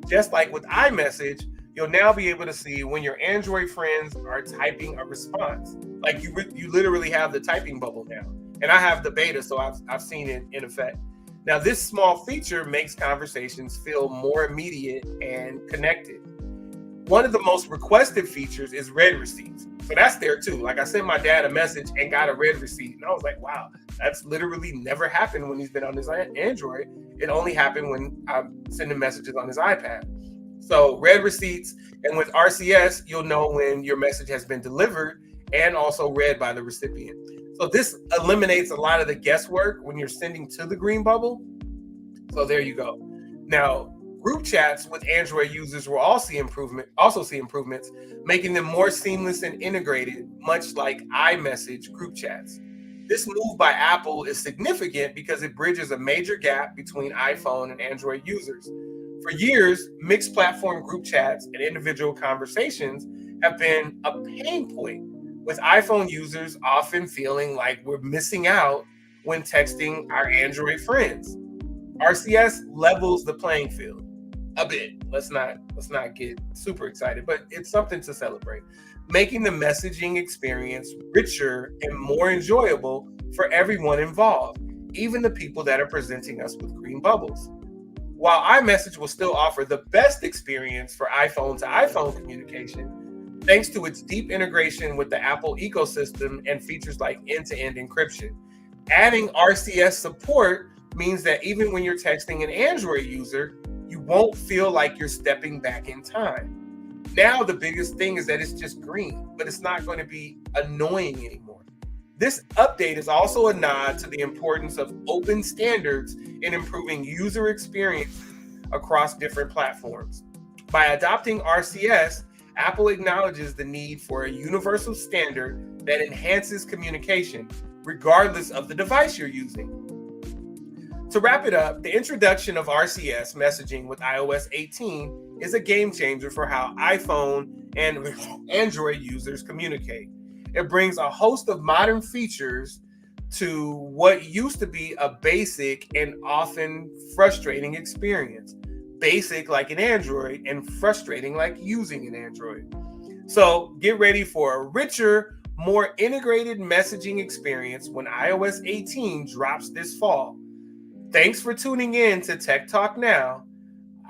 Just like with iMessage, you'll now be able to see when your Android friends are typing a response. Like you literally have the typing bubble now. And I have the beta, so I've seen it in effect. Now, this small feature makes conversations feel more immediate and connected. One of the most requested features is read receipts. So that's there too. Like I sent my dad a message and got a read receipt. And I was like, wow, that's literally never happened when he's been on his Android. It only happened when I'm sending messages on his iPad. So read receipts, and with RCS, you'll know when your message has been delivered and also read by the recipient. So this eliminates a lot of the guesswork when you're sending to the green bubble. So there you go. Now, group chats with Android users will also see improvements, making them more seamless and integrated, much like iMessage group chats. This move by Apple is significant because it bridges a major gap between iPhone and Android users. For years, mixed platform group chats and individual conversations have been a pain point, with iPhone users often feeling like we're missing out when texting our Android friends. RCS levels the playing field a bit. Let's not get super excited, but it's something to celebrate, making the messaging experience richer and more enjoyable for everyone involved, even the people that are presenting us with green bubbles. While iMessage will still offer the best experience for iPhone to iPhone communication, thanks to its deep integration with the Apple ecosystem and features like end-to-end encryption. Adding RCS support means that even when you're texting an Android user, you won't feel like you're stepping back in time. Now, the biggest thing is that it's just green, but it's not going to be annoying anymore. This update is also a nod to the importance of open standards in improving user experience across different platforms. By adopting RCS, Apple acknowledges the need for a universal standard that enhances communication, regardless of the device you're using. To wrap it up, the introduction of RCS messaging with iOS 18 is a game changer for how iPhone and Android users communicate. It brings a host of modern features to what used to be a basic and often frustrating experience. Basic like an Android and frustrating like using an Android. So get ready for a richer, more integrated messaging experience when iOS 18 drops this fall. Thanks for tuning in to Tech Talk Now.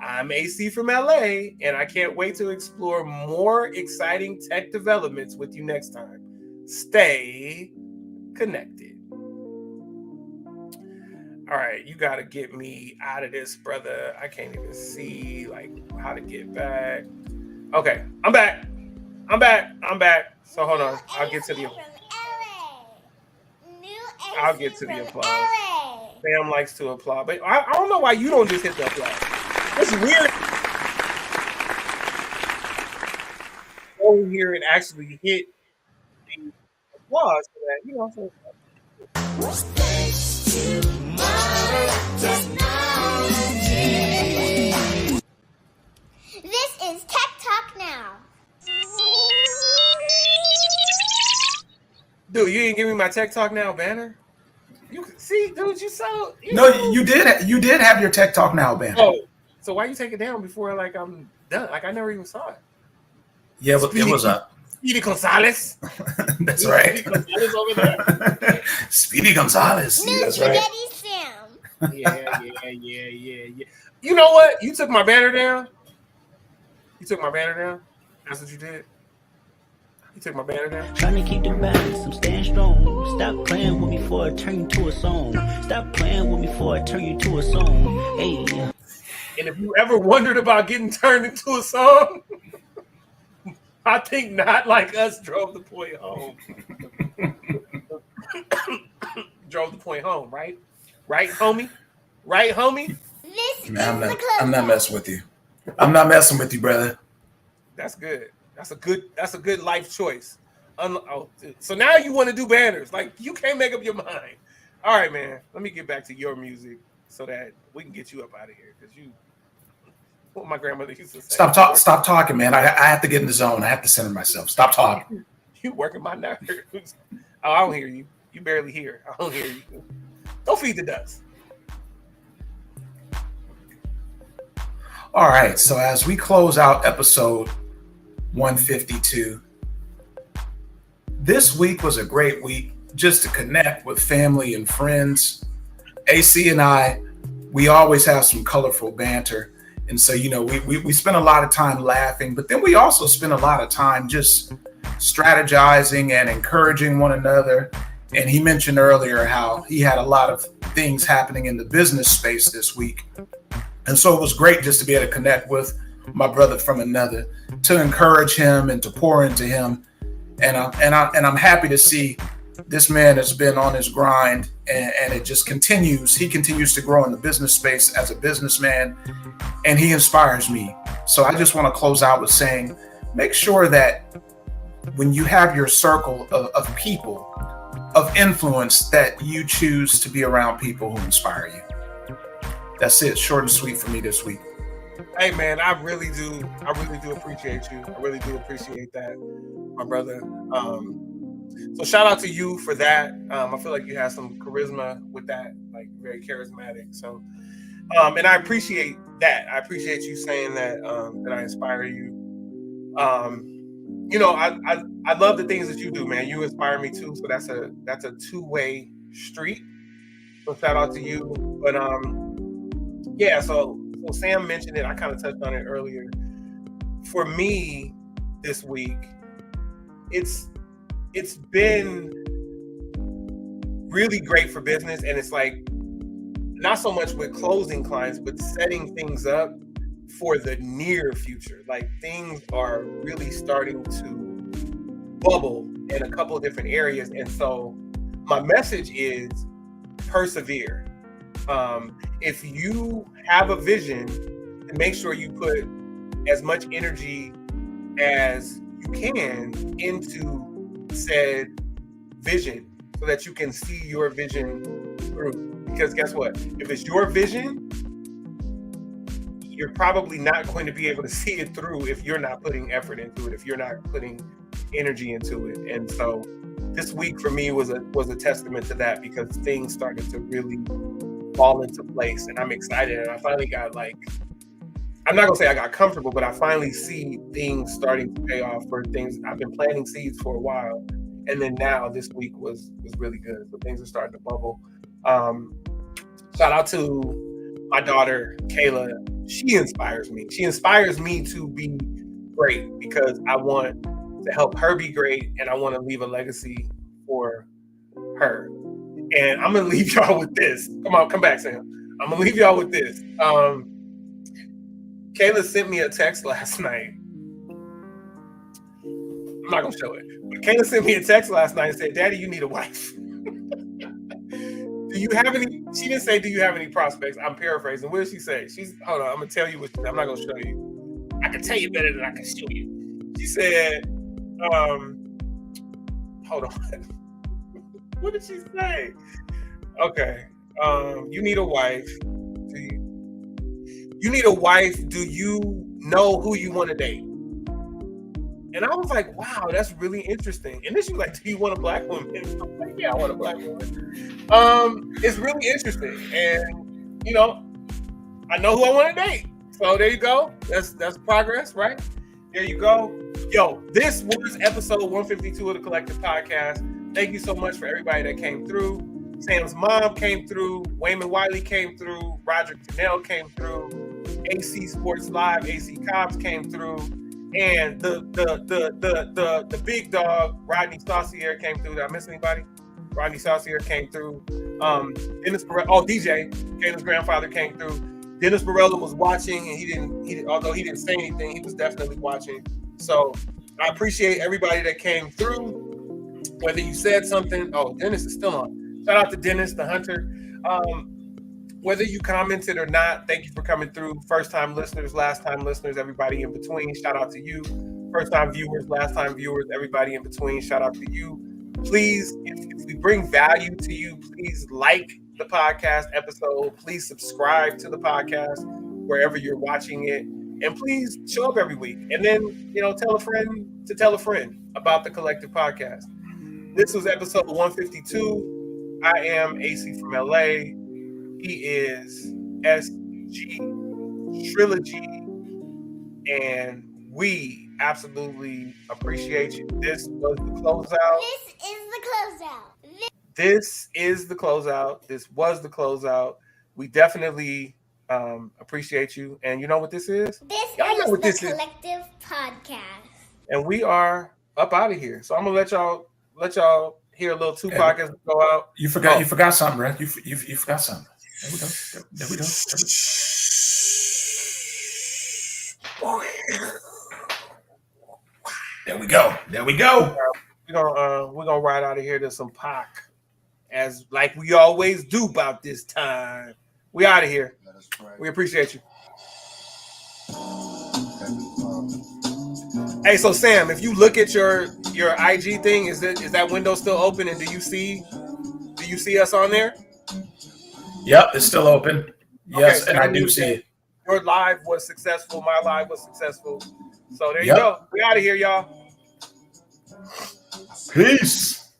I'm AC from LA, and I can't wait to explore more exciting tech developments with you next time. Stay connected. All right, you got to get me out of this, brother. I can't even see how to get back. Okay, I'm back. So hold on. I'll get to the applause. Sam likes to applaud, but I don't know why you don't just hit the applause. It's weird. So over here and actually hit the applause for that. You know, so This is TechTalk Now. dude, you didn't give me my TechTalk Now banner. You see, dude, you saw. No, you did. You did have your Tech Talk Now banner. Oh, so why you take it down before like I'm done? Like I never even saw it. Yeah, but it was up. Speedy Gonzalez. That's right. Speedy Gonzalez over there. Speedy Gonzalez. New That's right. Spaghetti Sam. Yeah. You know what? You took my banner down. You took my banner down. That's what you did. You took my banner down. Trying to keep the balance, I'm staying strong. Stop playing with me before I turn you to a song. Stop playing with me before I turn you to a song. Hey. And if you ever wondered about getting turned into a song, I think Not Like Us drove the point home. Drove the point home, right? Right, homie? Right, homie? This Man, is the club. I'm not messing with you. I'm not messing with you, brother. That's good. That's a good life choice. So now you want to do banners. Like you can't make up your mind. All right, man. Let me get back to your music so that we can get you up out of here. Because you what my grandmother used to say. Stop talking, man. I have to get in the zone. I have to center myself. Stop talking. You working my nerves. Oh, I don't hear you. You barely hear. I don't hear you. Don't feed the ducks. All right. So as we close out episode 152, this week was a great week just to connect with family and friends. AC and I, we always have some colorful banter. And so, you know, we spend a lot of time laughing, but then we also spend a lot of time just strategizing and encouraging one another. And he mentioned earlier how he had a lot of things happening in the business space this week. And so it was great just to be able to connect with my brother from another, to encourage him and to pour into him. And I'm happy to see this man has been on his grind, and it just continues. He continues to grow in the business space as a businessman, and he inspires me. So I just want to close out with saying, make sure that when you have your circle of people, of influence, that you choose to be around people who inspire you. That's it. Short and sweet for me this week. Hey man, I really do appreciate you. I really do appreciate that, my brother. So shout out to you for that. I feel like you have some charisma with that, like very charismatic. So, and I appreciate that. I appreciate you saying that, that I inspire you. You know, I love the things that you do, man. You inspire me too. So that's a two-way street. So shout out to you. But yeah. So Sam mentioned it. I kind of touched on it earlier. For me, this week, it's been really great for business, and it's like not so much with closing clients, but setting things up for the near future. Like things are really starting to bubble in a couple of different areas, and so my message is persevere. If you have a vision, make sure you put as much energy as you can into said vision so that you can see your vision through. Because guess what? If it's your vision, you're probably not going to be able to see it through if you're not putting effort into it, if you're not putting energy into it. And so this week for me was a testament to that, because things started to really fall into place, and I'm excited. And I finally got, like, I'm not gonna say I got comfortable, but I finally see things starting to pay off for things I've been planting seeds for a while. And then now this week was really good. So things are starting to bubble. Shout out to my daughter, Kayla. She inspires me. She inspires me to be great, because I want to help her be great, and I want to leave a legacy for her. And I'm gonna leave y'all with this. Come back, Sam. I'm gonna leave y'all with this. Kayla sent me a text last night. I'm not gonna show it. But Kayla sent me a text last night and said, "Daddy, you need a wife." Do you have any? She didn't say, "Do you have any prospects?" I'm paraphrasing. What did she say? Hold on. I'm gonna tell you what. I'm not gonna show you. I can tell you better than I can show you. She said, Hold on. What did she say? Okay. You need a wife. You need a wife. Do you know who you want to date? And I was like, wow, that's really interesting. And then she was like, do you want a black woman? I'm like, yeah, I want a black woman. It's really interesting. And, you know, I know who I want to date. So there you go. That's progress, right? There you go. Yo, this was episode 152 of the Collective Podcast. Thank you so much for everybody that came through. Sam's mom came through. Wayman Wiley came through. Roderick Janelle came through. AC Sports Live, AC Cops came through. And the big dog, Rodney Saucier, came through. Did I miss anybody? Rodney Saucier came through. Dennis Barella, DJ, Kayla's grandfather came through. Dennis Barella was watching, and he didn't, although he didn't say anything, he was definitely watching. So I appreciate everybody that came through. Whether you said something, Dennis is still on. Shout out to Dennis, the hunter. Whether you commented or not, thank you for coming through. First-time listeners, last-time listeners, everybody in between, shout out to you. First-time viewers, last-time viewers, everybody in between, shout out to you. Please, if we bring value to you, please like the podcast episode. Please subscribe to the podcast wherever you're watching it. And please show up every week. And then, tell a friend to tell a friend about the Collective Podcast. This was episode 152. I am AC from LA. He is SG Trilogy, and we absolutely appreciate you. This was the closeout. This is the closeout. This was the closeout. We definitely appreciate you. And you know what this is? Y'all know what this is. Collective Podcast. And we are up out of here. So I'm gonna let y'all hear a little Tupac as we go out. You forgot something, right? You forgot something. There we go. There we go. We're gonna ride out of here to some Pac, as like we always do about this time. We out of here. We appreciate you. Hey, so Sam, if you look at your IG thing, is that window still open, and do you see us on there? Yep, it's still open. Yes, okay, so and I do see it. Your live was successful. My live was successful. So there you go. We out of here, y'all. Peace.